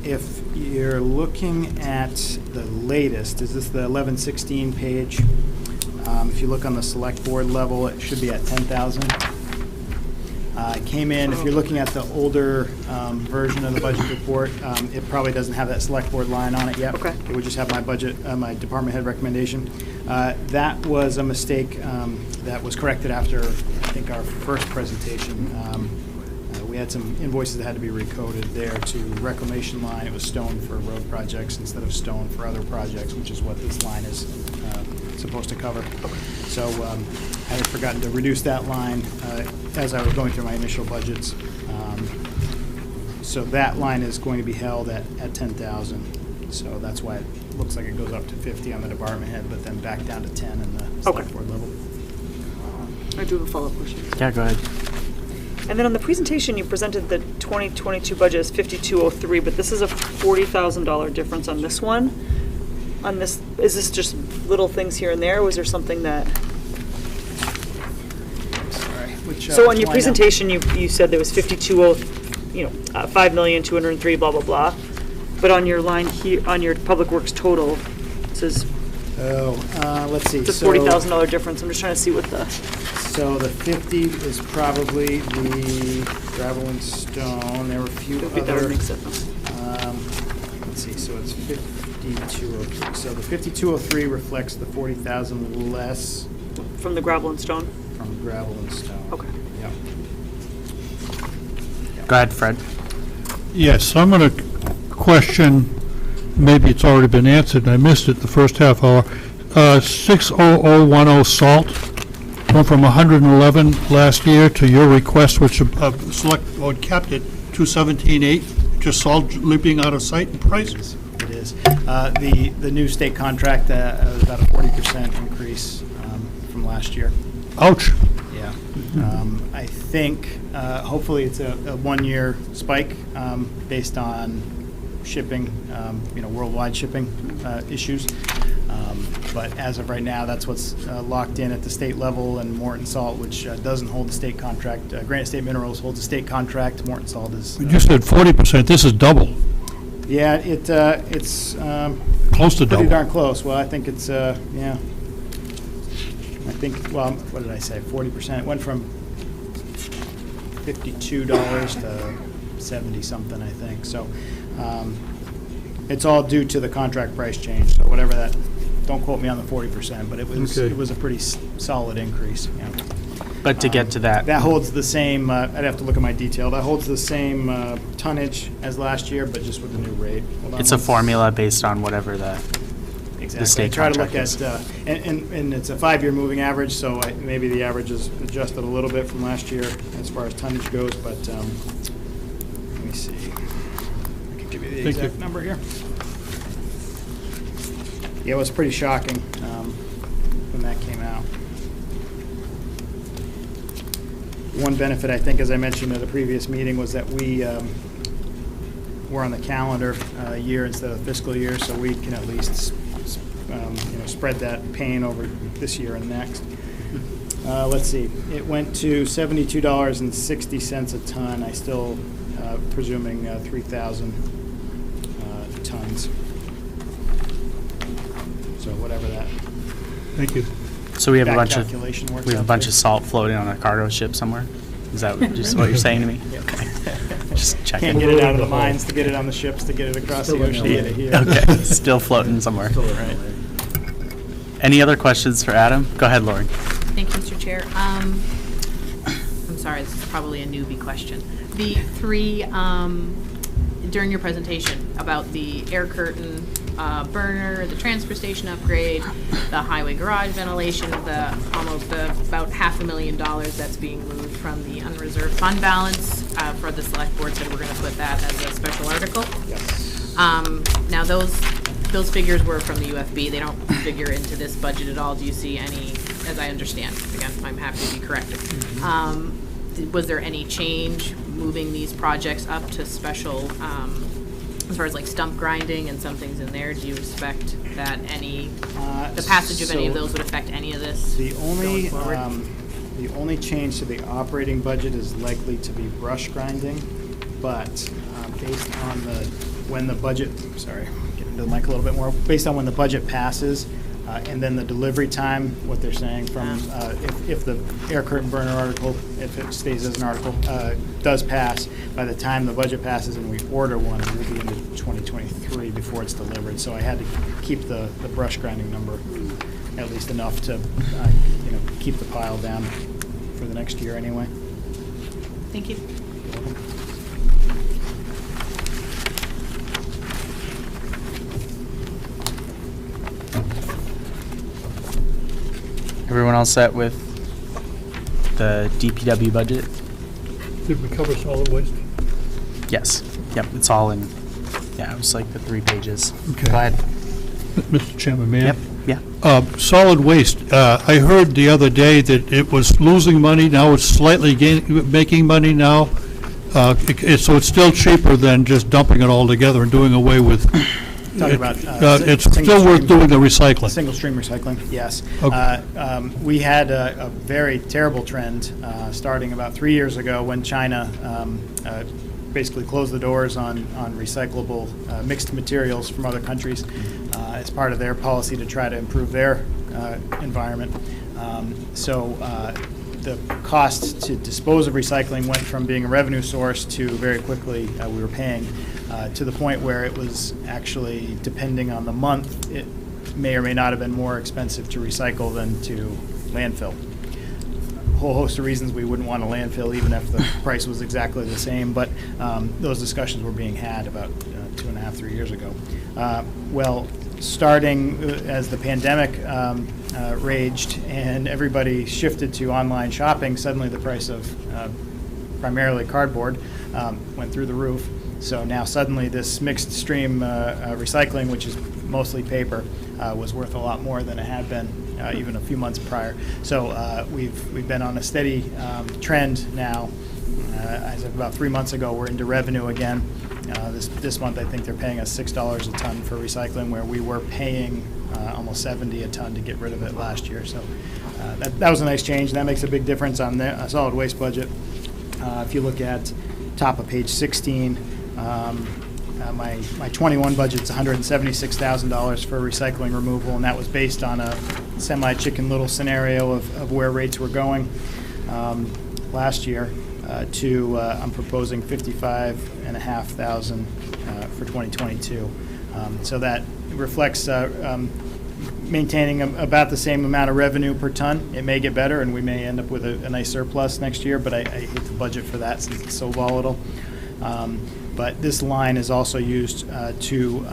if you're looking at the latest, is this the 1116 page? If you look on the select board level, it should be at 10,000. It came in, if you're looking at the older version of the budget report, it probably doesn't have that select board line on it yet. Okay. It would just have my budget, my department head recommendation. That was a mistake that was corrected after, I think, our first presentation. we had some invoices that had to be recoded there to reclamation line. It was stone for road projects instead of stone for other projects, which is what this line is supposed to cover. So I had forgotten to reduce that line as I was going through my initial budgets. So that line is going to be held at 10,000. So that's why it looks like it goes up to 50 on the department head, but then back down to 10 in the select board level. I do have a follow-up question. Yeah, go ahead. And then on the presentation, you presented the 2022 budget as 5203, but this is a $40,000 difference on this one. On this, is this just little things here and there, or was there something that? Sorry. So on your presentation, you said there was 5,203,000, blah, blah, blah. But on your line here, on your Public Works total, it says let's see. it's a $40,000 difference. I'm just trying to see what the. So the 50 is probably the gravel and stone. There were a few That other. would make sense. Let's see, so it's 5203. So the 5203 reflects the 40,000 less From the gravel and stone? from gravel and stone. Okay. Yep. Go ahead, Fred. Yes, I'm going to question, maybe it's already been answered, and I missed it the first half hour. 60010 salt, went from 111 last year to your request, which select board capped it, 217.8, just salt leaping out of sight in price? It is. The new state contract was about a 40% increase from last year. Ouch. Yeah. I think hopefully it's a one-year spike based on shipping, worldwide shipping issues. But as of right now, that's what's locked in at the state level, and Morton Salt, which doesn't hold the state contract. Granite State Minerals holds a state contract. Morton Salt is. You said 40%, this is double. Yeah, it's Close to double. pretty darn close. Well, I think it's yeah. I think, well, what did I say? 40%. It went from $52 to 70 something, I think. So it's all due to the contract price change. So whatever that. Don't quote me on the 40%, but it was Okay. it was a pretty solid increase. Yeah. But to get to that, That holds the same. I'd have to look at my detail. That holds the same tonnage as last year, but just with the new rate. Hold on it's a one formula based on whatever the Exactly. state I try to look contract at, and it's a 5-year moving average, so maybe the average is adjusted a little bit from last year as far as tonnage goes, but let me see. I can give you the Thank exact you. number here. Yeah, it was pretty shocking when that came out. One benefit, I think, as I mentioned at the previous meeting, was that we were on the calendar year instead of fiscal year, so we can at least spread that pain over this year and next. Let's see. It went to $72.60 a ton. I still presuming 3,000 tons. So whatever that Thank you. So we have a back bunch of calculation works we have a out bunch to. of salt floating on a cargo ship somewhere. Is that just what you're saying to me? Yep. Just checking. Can't get it out of the mines, to get it on the ships, to get it across the ocean, to get it here. Okay, still floating somewhere. Right. Any other questions for Adam? Go ahead, Lauren. Thank you, Mr. Chair. I'm sorry, this is probably a newbie question. The three, during your presentation about the air curtain burner, the transfer station upgrade, the highway garage ventilation, about $500,000 that's being moved from the unreserved fund balance for the select board said we're going to put that as a special article. Yes. Now those figures were from the UFB. They don't figure into this budget at all. Do you see any, as I understand, again, I'm happy to be corrected. Was there any change moving these projects up to special, as far as like stump grinding and some things in there? Do you expect that the passage of any of those would affect any of this The only, going forward? the only change to the operating budget is likely to be brush grinding, but based on when the budget, sorry, get into the mic a little bit more, based on when the budget passes, and then the delivery time, what they're saying from, if the air curtain burner article, if it stays as an article, does pass, by the time the budget passes and we order one, it will be into 2023 before it's delivered. So I had to keep the brush grinding number at least enough to, keep the pile down for the next year anyway. Thank you. welcome. Everyone all set with the DPW budget? Did we cover solid waste? Yes. Yep, it's all in, yeah, it was like the 3 pages. Okay. Go ahead. Mr. Chairman, may I? Yep, yeah. Solid waste, I heard the other day that it was losing money, now it's slightly making money now. So it's still cheaper than just dumping it all together and doing away with. Talking about, It's single still worth stream- doing the recycling. Single stream recycling, yes. Okay. We had a very terrible trend starting about 3 years ago when China basically closed the doors on recyclable mixed materials from other countries as part of their policy to try to improve their environment. So the cost to dispose of recycling went from being a revenue source to very quickly we were paying to the point where it was actually, depending on the month, it may or may not have been more expensive to recycle than to landfill. A whole host of reasons we wouldn't want a landfill even if the price was exactly the same, but those discussions were being had about 2.5, 3 years ago. Well, starting as the pandemic raged and everybody shifted to online shopping, suddenly the price of primarily cardboard went through the roof. So now suddenly this mixed stream recycling, which is mostly paper, was worth a lot more than it had been even a few months prior. So we've been on a steady trend now. As of about 3 months ago, we're into revenue again. This month, I think they're paying us $6 a ton for recycling, where we were paying almost $70 a ton to get rid of it last year. So that was a nice change. That makes a big difference on the solid waste budget. If you look at top of page 16, my 21 budget's $176,000 for recycling removal, and that was based on a semi-Chicken Little scenario of where rates were going last year. I'm proposing $55,500 for 2022. So that reflects maintaining about the same amount of revenue per ton. It may get better, and we may end up with a nice surplus next year, but I hate to budget for that since it's so volatile. But this line is also used to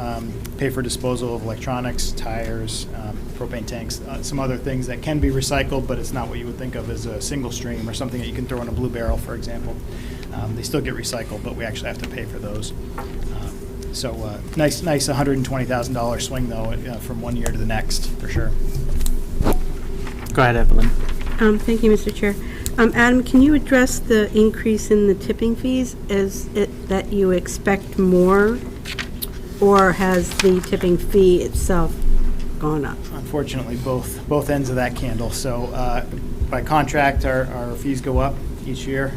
pay for disposal of electronics, tires, propane tanks, some other things that can be recycled, but it's not what you would think of as a single stream or something that you can throw in a blue barrel, for example. They still get recycled, but we actually have to pay for those. So nice $120,000 swing, though, from 1 year to the next, for sure. Go ahead, Evelyn. Thank you, Mr. Chair. Adam, can you address the increase in the tipping fees? Is it that you expect more, or has the tipping fee itself gone up? Unfortunately, both ends of that candle. So by contract, our fees go up each year,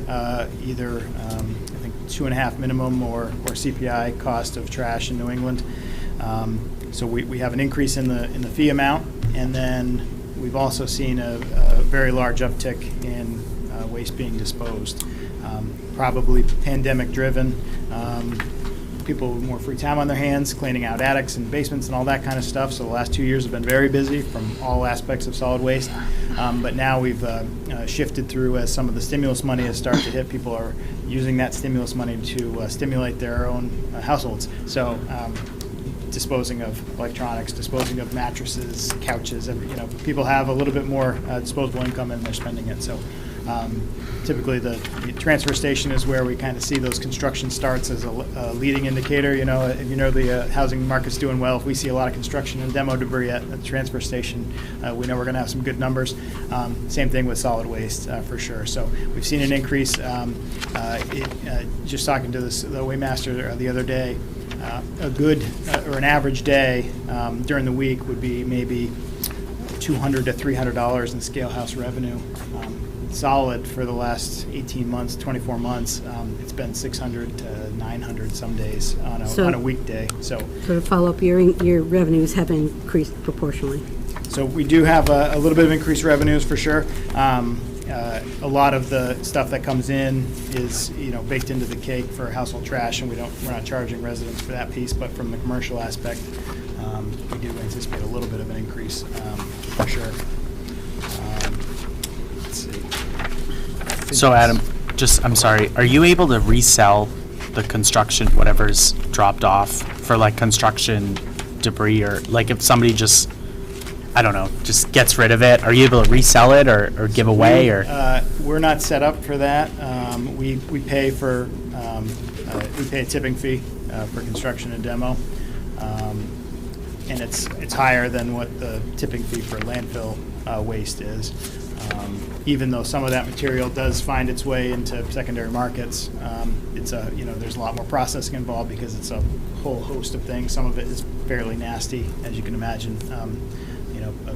either I think 2.5 minimum or CPI cost of trash in New England. So we have an increase in the fee amount, and then we've also seen a very large uptick in waste being disposed, probably pandemic-driven. People with more free time on their hands, cleaning out attics and basements and all that kind of stuff. So the last 2 years have been very busy from all aspects of solid waste. But now we've shifted through as some of the stimulus money has started to hit. People are using that stimulus money to stimulate their own households. So disposing of electronics, disposing of mattresses, couches. People have a little bit more disposable income and they're spending it. So typically the transfer station is where we kind of see those construction starts as a leading indicator. If the housing market's doing well, if we see a lot of construction and demo debris at the transfer station, we know we're going to have some good numbers. Same thing with solid waste, for sure. So we've seen an increase. Just talking to the Waymaster the other day, a good or an average day during the week would be maybe $200 to $300 in scale house revenue. Solid for the last 18 months, 24 months. It's been 600 to 900 some days on a weekday. So to follow up, your revenues have increased proportionally. So we do have a little bit of increased revenues for sure. A lot of the stuff that comes in is baked into the cake for household trash, and we're not charging residents for that piece. But from the commercial aspect, we do anticipate a little bit of an increase for sure. Let's see. So Adam, I'm sorry, are you able to resell the construction, whatever's dropped off for like construction debris, or like if somebody just, I don't know, just gets rid of it, are you able to resell it or give away or? We're not set up for that. We pay for, we pay a tipping fee for construction and demo. And it's higher than what the tipping fee for landfill waste is. Even though some of that material does find its way into secondary markets, it's there's a lot more processing involved because it's a whole host of things. Some of it is fairly nasty, as you can imagine. A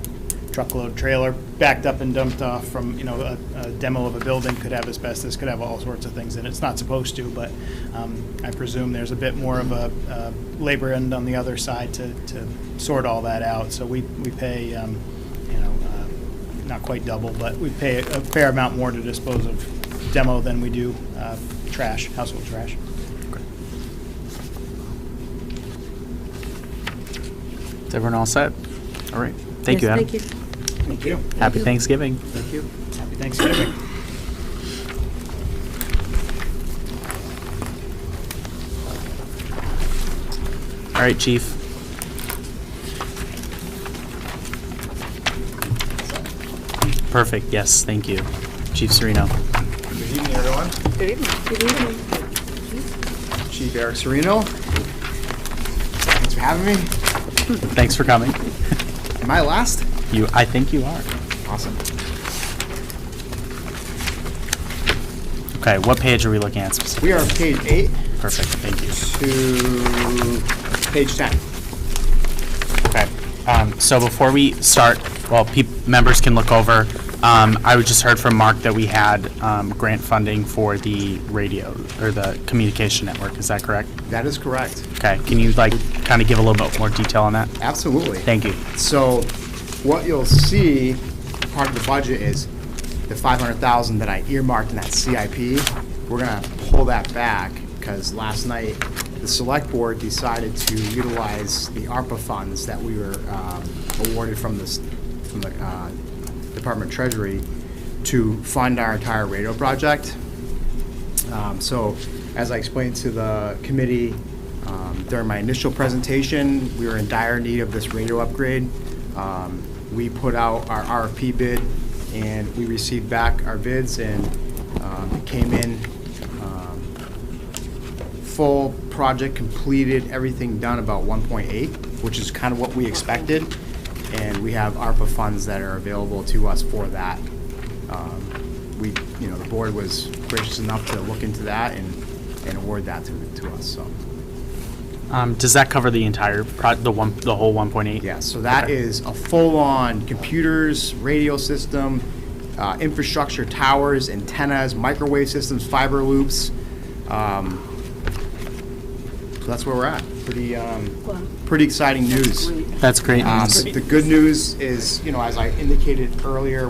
truckload trailer backed up and dumped off from, a demo of a building could have asbestos, could have all sorts of things in it. It's not supposed to, but I presume there's a bit more of a labor end on the other side to sort all that out. So we pay, not quite double, but we pay a fair amount more to dispose of demo than we do trash, household trash. Is everyone all set? All right. Thank you, Yes, Adam. thank you. Thank you. Happy Thanksgiving. Thank you. Happy Thanksgiving. All right, Chief. Perfect, yes, thank you. Chief Serino. Good evening, everyone. Good evening. Good evening. Chief Eric Serino. Thanks for having me. Thanks for coming. Am I last? I think you are. Awesome. Okay, what page are we looking at specifically? We are on page 8 Perfect, thank you. to page 10. Okay, so before we start, well, members can look over. I just heard from Mark that we had grant funding for the radio, or the communication network, is that correct? That is correct. Okay, can you kind of give a little bit more detail on that? Absolutely. Thank you. So what you'll see, part of the budget is the $500,000 that I earmarked in that CIP. We're going to pull that back because last night the select board decided to utilize the ARPA funds that we were awarded from the Department of Treasury to fund our entire radio project. So as I explained to the committee during my initial presentation, we were in dire need of this radio upgrade. We put out our RFP bid and we received back our bids, and it came in full project completed, everything done about 1.8, which is kind of what we expected. And we have ARPA funds that are available to us for that. The board was gracious enough to look into that and award that to us. So. Does that cover the entire the whole 1.8? Yeah. So that is a full-on computers, radio system, infrastructure, towers, antennas, microwave systems, fiber loops. So that's where we're at. Pretty exciting news. That's great news. The good news is, as I indicated earlier,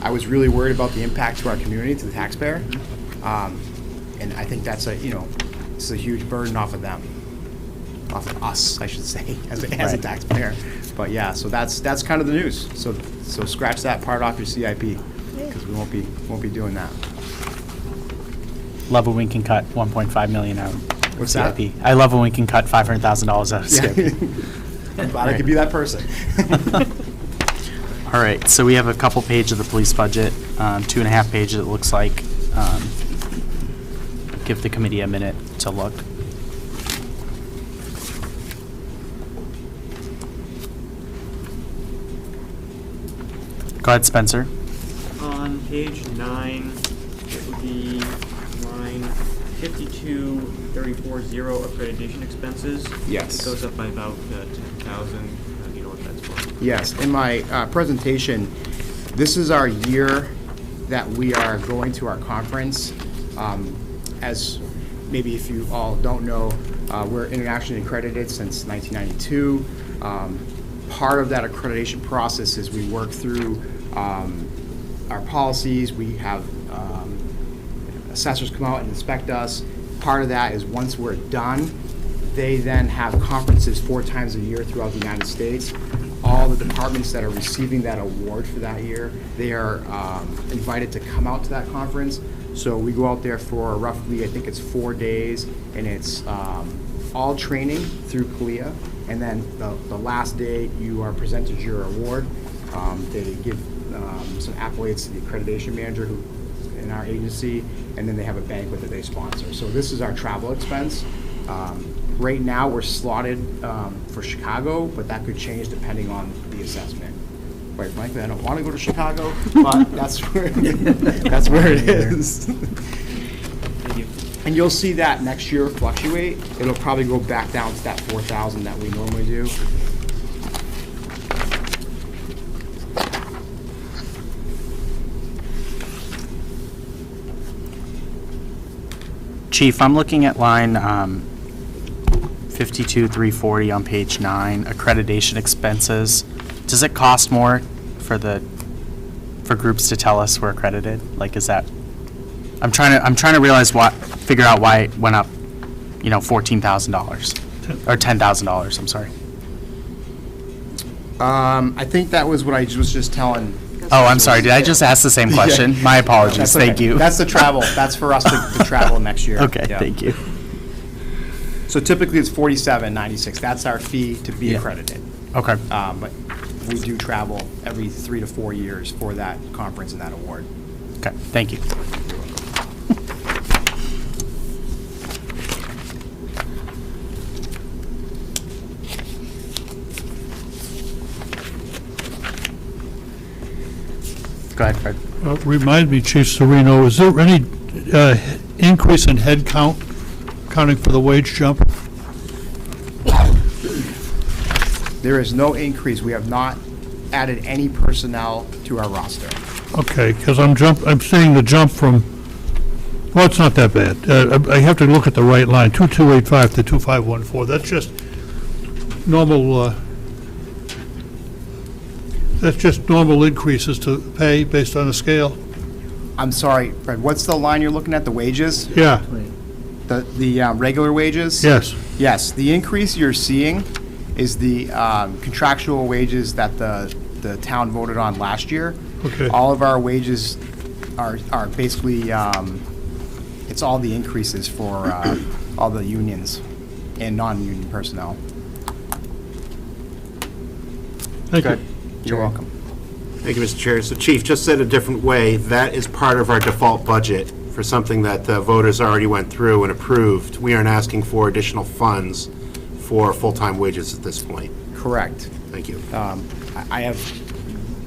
I was really worried about the impact to our community, to the taxpayer, and I think that's it's a huge burden off of them, off of us, I should say, as a taxpayer. But yeah, so that's kind of the news. So scratch that part off your CIP because we won't be doing that. Love when we can cut 1.5 million out. What's CIP. that? I love when we can cut $500,000 out of CIP. I'm glad I could be that person. All right, so we have a couple pages of the police budget, 2.5 pages it looks like. Give the committee a minute to look. Go ahead, Spencer. On page 9, it would be line 52340 accreditation expenses. Yes. It goes up by about 10,000. Do you know what that's for? Yes. In my presentation, this is our year that we are going to our conference. As maybe if you all don't know, we're internationally accredited since 1992. Part of that accreditation process is we work through our policies. We have assessors come out and inspect us. Part of that is once we're done, they then have conferences 4 times a year throughout the United States. All the departments that are receiving that award for that year, they are invited to come out to that conference. So we go out there for roughly, I think it's 4 days, and it's all training through CALIA. And then the last day, you are presented your award. They give some accolades to the accreditation manager who in our agency, and then they have a banquet that they sponsor. So this is our travel expense. Right now, we're slotted for Chicago, but that could change depending on the assessment. Quite frankly, I don't want to go to Chicago, but that's where it is. Thank you. And you'll see that next year fluctuate. It'll probably go back down to that 4,000 that we normally do. Chief, I'm looking at line 52,340 on page 9, accreditation expenses. Does it cost more for groups to tell us we're accredited? Like, is that? I'm trying to figure out why it went up, $14,000 or $10,000. I'm sorry. I think that was what I was just telling. Oh, I'm sorry. Did I just ask the same question? Yeah. My apologies. That's okay. Thank you. That's the travel. That's for us to travel next year. Okay, Yeah. thank you. So typically it's $47.96. That's our fee to be accredited. Okay. But we do travel every 3 to 4 years for that conference and that award. Okay, thank you. Go ahead, Fred. Remind me, Chief Serino, is there any increase in head count accounting for the wage jump? There is no increase. We have not added any personnel to our roster. Okay, because I'm seeing the jump from, well, it's not that bad. I have to look at the right line, 2285 to 2514. That's just normal, increases to pay based on a scale. I'm sorry, Fred, what's the line you're looking at, the wages? Yeah, The regular wages? yes. Yes, the increase you're seeing is the contractual wages that the town voted on last year. Okay. All of our wages are basically, it's all the increases for all the unions and non-union personnel. Thank you. You're welcome. Thank you, Mr. Chair. So Chief, just said a different way, that is part of our default budget for something that the voters already went through and approved. We aren't asking for additional funds for full-time wages at this point. Correct. Thank you. I have,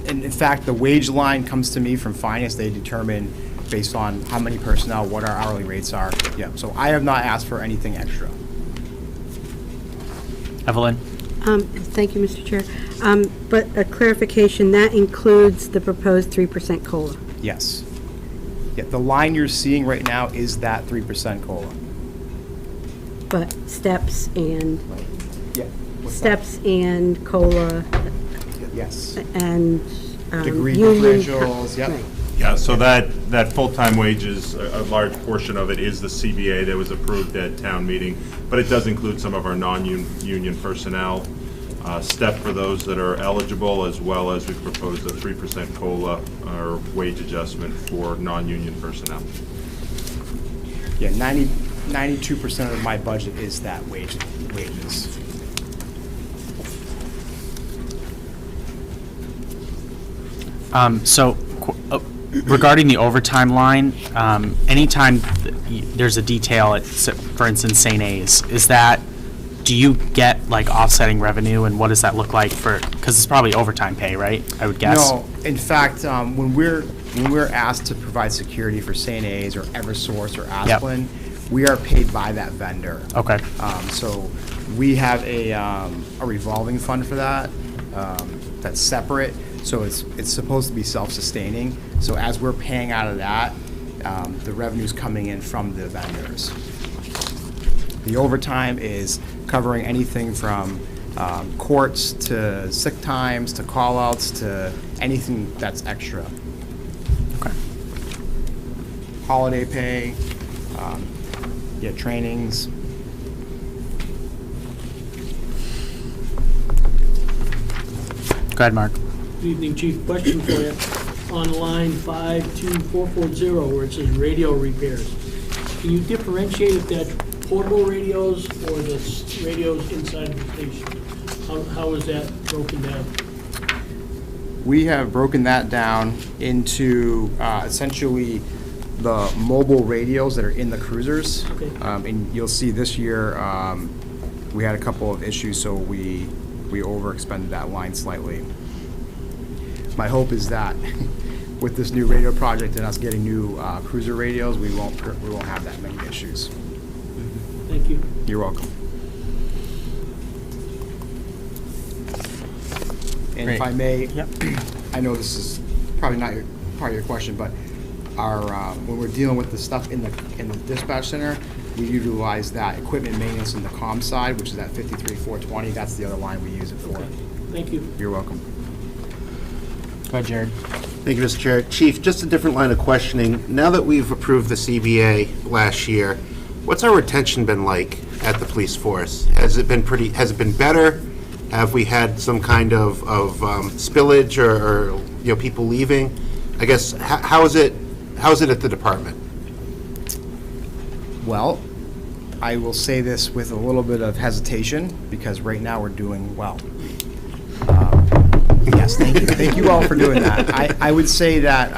and in fact, the wage line comes to me from finance. They determine based on how many personnel, what our hourly rates are. Yeah, so I have not asked for anything extra. Evelyn? Thank you, Mr. Chair. But a clarification, that includes the proposed 3% COLA. Yes. Yeah, the line you're seeing right now is that 3% COLA. But steps and, Yeah. What's that? steps and COLA Yes. and Degree union. differentials, yep. Right. Yeah, so that full-time wages, a large portion of it is the CBA that was approved at town meeting, but it does include some of our non-union personnel, step for those that are eligible, as well as we've proposed a 3% COLA or wage adjustment for non-union personnel. Yeah, 92% of my budget is that wages. Regarding the overtime line, anytime there's a detail at, for instance, St. A's, do you get like offsetting revenue, and what does that look like because it's probably overtime pay, right? I would guess. No, in fact, when we're asked to provide security for St. A's or Eversource or Asplin, we are paid by that vendor. Okay. So we have a revolving fund for that that's separate. So it's supposed to be self-sustaining. So as we're paying out of that, the revenue's coming in from the vendors. The overtime is covering anything from courts to sick times to call-outs to anything that's extra. Okay. Holiday pay, trainings. Go ahead, Mark. Good evening, Chief. Question for you. on line 52440 where it says radio repairs. Can you differentiate if that's portable radios or the radios inside of the station? How is that broken down? We have broken that down into essentially the mobile radios that are in the cruisers. Okay. And you'll see this year we had a couple of issues, so we overexpended that line slightly. My hope is that with this new radio project and us getting new cruiser radios, we won't have that many issues. Thank you. You're welcome. And if Great. I may, Yep. I know this is probably not part of your question, but our when we're dealing with the stuff in the dispatch center, we utilize that equipment maintenance in the comm side, which is at 53420. That's the other line we use it for. Okay. Thank you. You're welcome. Go ahead, Jared. Thank you, Mr. Chair. Chief, just a different line of questioning. Now that we've approved the CBA last year, what's our retention been like at the police force? Has it been better? Have we had some kind of spillage or people leaving? I guess, how is it at the department? Well, I will say this with a little bit of hesitation because right now we're doing well. Yes, thank you. Thank you all for doing that. I would say that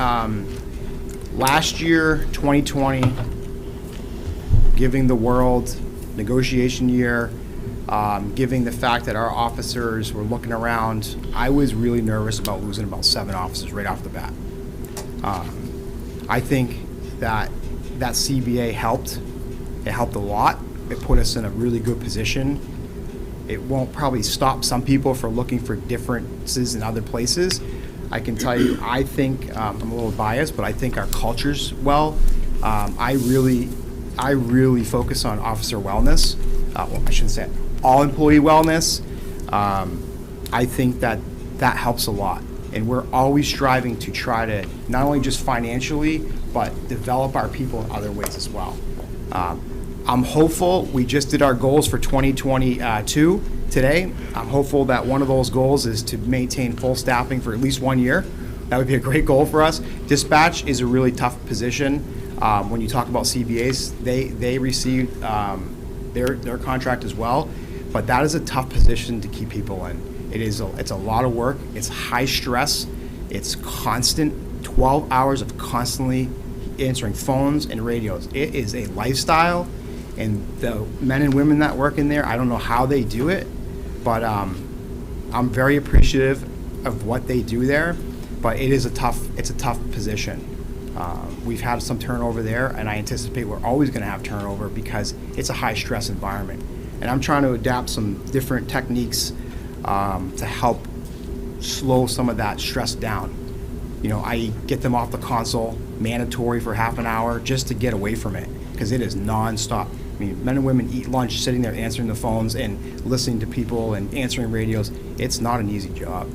last year, 2020, giving the world negotiation year, giving the fact that our officers were looking around, I was really nervous about losing about 7 officers right off the bat. I think that CBA helped. It helped a lot. It put us in a really good position. It won't probably stop some people from looking for differences in other places. I can tell you, I think, I'm a little biased, but I think our culture's well. I really focus on officer wellness. Well, I shouldn't say it. All employee wellness. I think that helps a lot. And we're always striving to try to not only just financially, but develop our people in other ways as well. I'm hopeful. We just did our goals for 2022 today. I'm hopeful that one of those goals is to maintain full staffing for at least 1 year. That would be a great goal for us. Dispatch is a really tough position. When you talk about CBAs, they received their contract as well, but that is a tough position to keep people in. It's a lot of work. It's high stress. It's constant, 12 hours of constantly answering phones and radios. It is a lifestyle, and the men and women that work in there, I don't know how they do it, but I'm very appreciative of what they do there. But it's a tough position. We've had some turnover there, and I anticipate we're always going to have turnover because it's a high stress environment. And I'm trying to adapt some different techniques to help slow some of that stress down. I get them off the console, mandatory for half an hour, just to get away from it, because it is nonstop. I mean, men and women eat lunch sitting there answering the phones and listening to people and answering radios. It's not an easy job.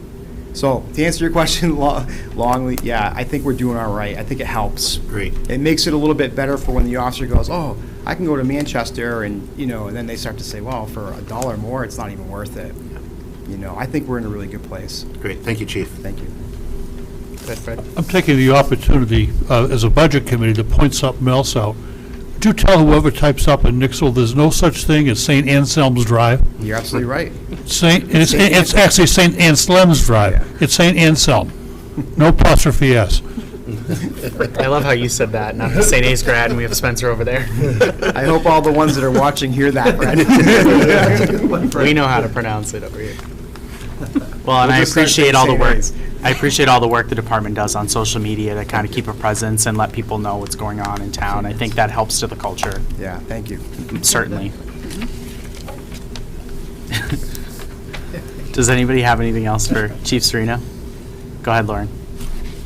So to answer your question longly, yeah, I think we're doing all right. I think it helps. Great. It makes it a little bit better for when the officer goes, oh, I can go to Manchester, and and then they start to say, well, for $1 more, it's not even worth it. I think we're in a really good place. Great. Thank you, Chief. Thank you. Fred? I'm taking the opportunity, as a budget committee, to point something else out. Would you tell whoever types up in Nixle there's no such thing as St. Anselm's Drive? You're absolutely right. It's actually St. Anselm's Drive. Yeah. It's St. Anselm. No apostrophe S. I love how you said that. Not the St. A's grad, and we have Spencer over there. I hope all the ones that are watching hear that, Brad. We know how to pronounce it over here. Well, and I just start appreciate all the saying work. A's. I appreciate all the work the department does on social media to kind of keep a presence and let people know what's going on in town. I think that helps to the culture. Yeah, thank you. Certainly. Does anybody have anything else for Chief Serino? Go ahead, Lauren.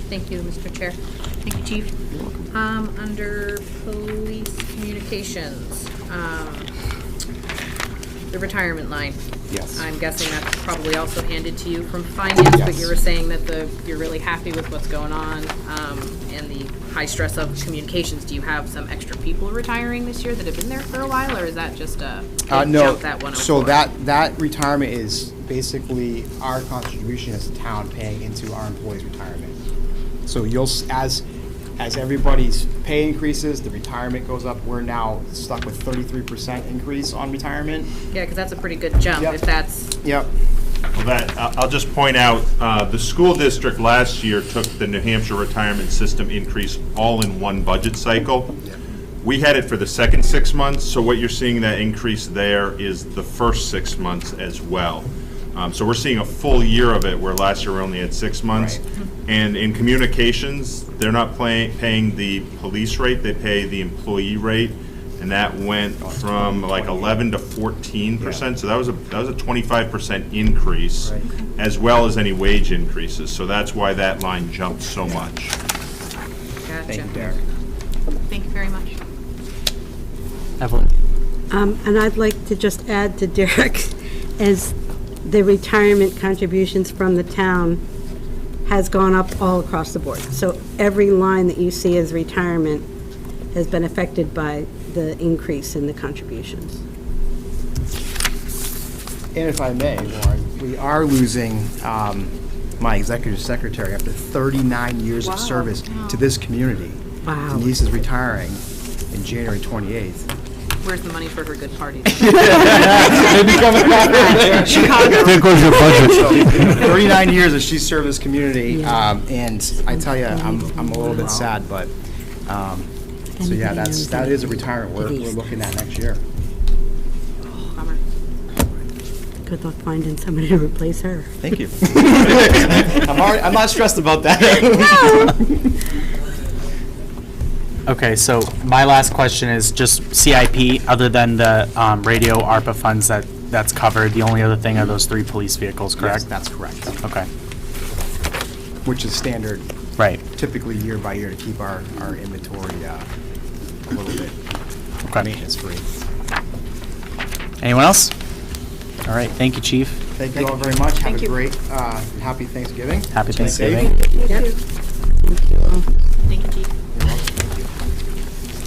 Thank you, Mr. Chair. Thank you, Chief. Under police communications, the retirement line. Yes. I'm guessing that's probably also handed to you from finance, but Yes. you were saying that you're really happy with what's going on, and the high stress of communications. Do you have some extra people retiring this year that have been there for a while, or is that just a No. jump that 104? So that retirement is basically our contribution as a town paying into our employees' retirement. So as everybody's pay increases, the retirement goes up. We're now stuck with 33% increase on retirement. Yeah, because that's a pretty good jump, Yep. if that's, Yep. Well, I'll just point out, the school district last year took the New Hampshire retirement system increase all in one budget cycle. We had it for the second 6 months, so what you're seeing that increase there is the first 6 months as well. So we're seeing a full year of it, where last year we only had 6 months. And in communications, they're not paying the police rate, they pay the employee rate. And that went from like 11 to 14%, so that was a 25% increase, as well as any wage increases. So that's why that line jumped so much. gotcha. Thank you, Derek. Thank you very much. Evelyn? And I'd like to just add to Derek, as the retirement contributions from the town has gone up all across the board. So every line that you see as retirement has been affected by the increase in the contributions. And if I may, Warren, we are losing my executive secretary after 39 years of service to this community. Wow. Denise is retiring in January 28th. Where's the money for her good party? There goes your budget. 39 years that she's served this community, and I tell you, I'm a little bit sad, but, so yeah, that is a retirement we're looking at next year. Bummer. Good luck finding somebody to replace her. Thank you. I'm not stressed about that. Okay, so my last question is just CIP, other than the radio ARPA funds that's covered, the only other thing are those 3 police vehicles, correct? Yes, that's correct. Okay, Which is standard, right, typically year by year, to keep our inventory a little bit okay. maintenance-free. Anyone else? All right, thank you, Chief. Thank you all very much. Have a great, happy Thanksgiving. Happy Stay safe. Thanksgiving. Thank you, Chief.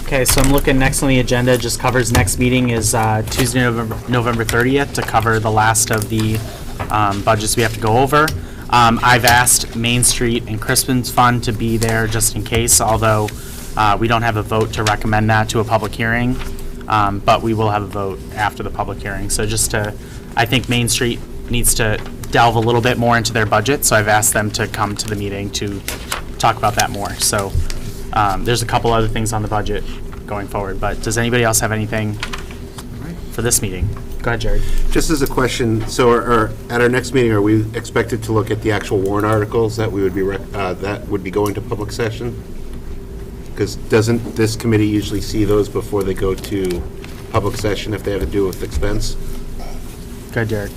Okay, so I'm looking next on the agenda, just covers next meeting is Tuesday, November 30th, to cover the last of the budgets we have to go over. I've asked Main Street and Crispin's Fund to be there just in case, although we don't have a vote to recommend that to a public hearing, but we will have a vote after the public hearing. So just to, I think Main Street needs to delve a little bit more into their budget, so I've asked them to come to the meeting to talk about that more. So there's a couple other things on the budget going forward, but does anybody else have anything for this meeting? Go ahead, Jared. Just as a question, so at our next meeting, are we expected to look at the actual warrant articles that we would be, that would be going to public session? Because doesn't this committee usually see those before they go to public session if they have to do with expense? Go ahead, Jared.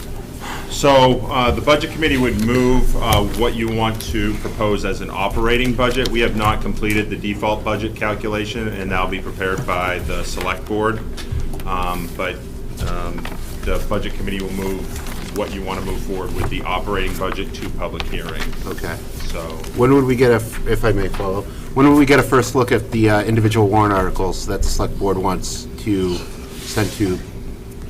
So the Budget Committee would move what you want to propose as an operating budget. We have not completed the default budget calculation, and that'll be prepared by the Select Board. But the Budget Committee will move what you want to move forward with the operating budget to public hearing. Okay. So When would we get if I may follow, when would we get a first look at the individual warrant articles that the Select Board wants to send to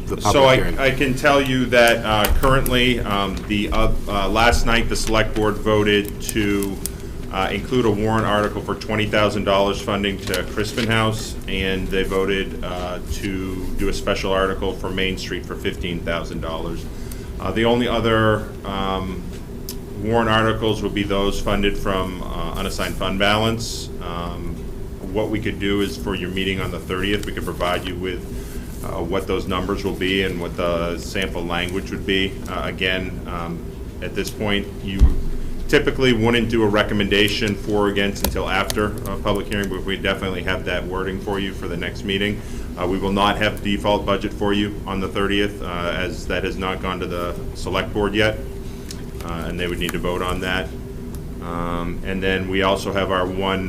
the public So hearing? I can tell you that currently, last night, the Select Board voted to include a warrant article for $20,000 funding to Crispin House, and they voted to do a special article for Main Street for $15,000. The only other warrant articles would be those funded from unassigned fund balance. What we could do is, for your meeting on the 30th, we could provide you with what those numbers will be and what the sample language would be. Again, at this point, you typically wouldn't do a recommendation for or against until after a public hearing, but we definitely have that wording for you for the next meeting. We will not have the default budget for you on the 30th, as that has not gone to the Select Board yet, and they would need to vote on that. And then we also have our one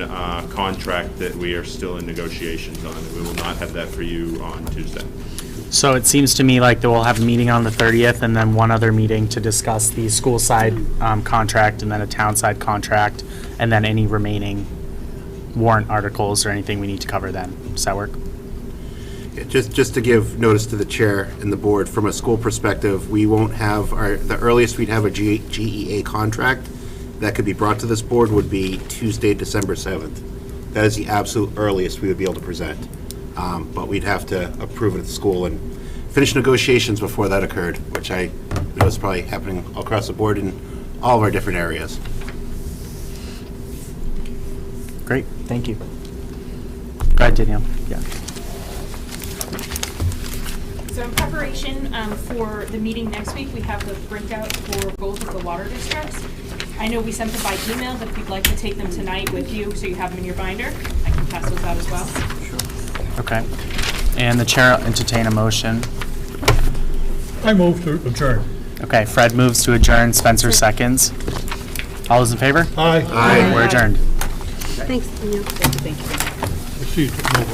contract that we are still in negotiations on. We will not have that for you on Tuesday. So it seems to me like that we'll have a meeting on the 30th and then one other meeting to discuss the school side contract and then a town side contract and then any remaining warrant articles or anything we need to cover then. Does that work? Yeah, just to give notice to the chair and the board, from a school perspective, we won't have the earliest we'd have a GEA contract that could be brought to this board would be Tuesday, December 7th. That is the absolute earliest we would be able to present. But we'd have to approve it at the school and finish negotiations before that occurred, which I know is probably happening across the board in all of our different areas. Great, thank you. Go ahead, Danielle. Yeah. So in preparation for the meeting next week, we have the printout for both of the water districts. I know we sent them by email, but if you'd like to take them tonight with you so you have them in your binder, I can pass those out as well. Okay. And the chair will entertain a motion. I move to adjourn. Okay, Fred moves to adjourn, Spencer seconds. All those in favor? Aye. We're adjourned. Thanks, Danielle. We'll see you tomorrow.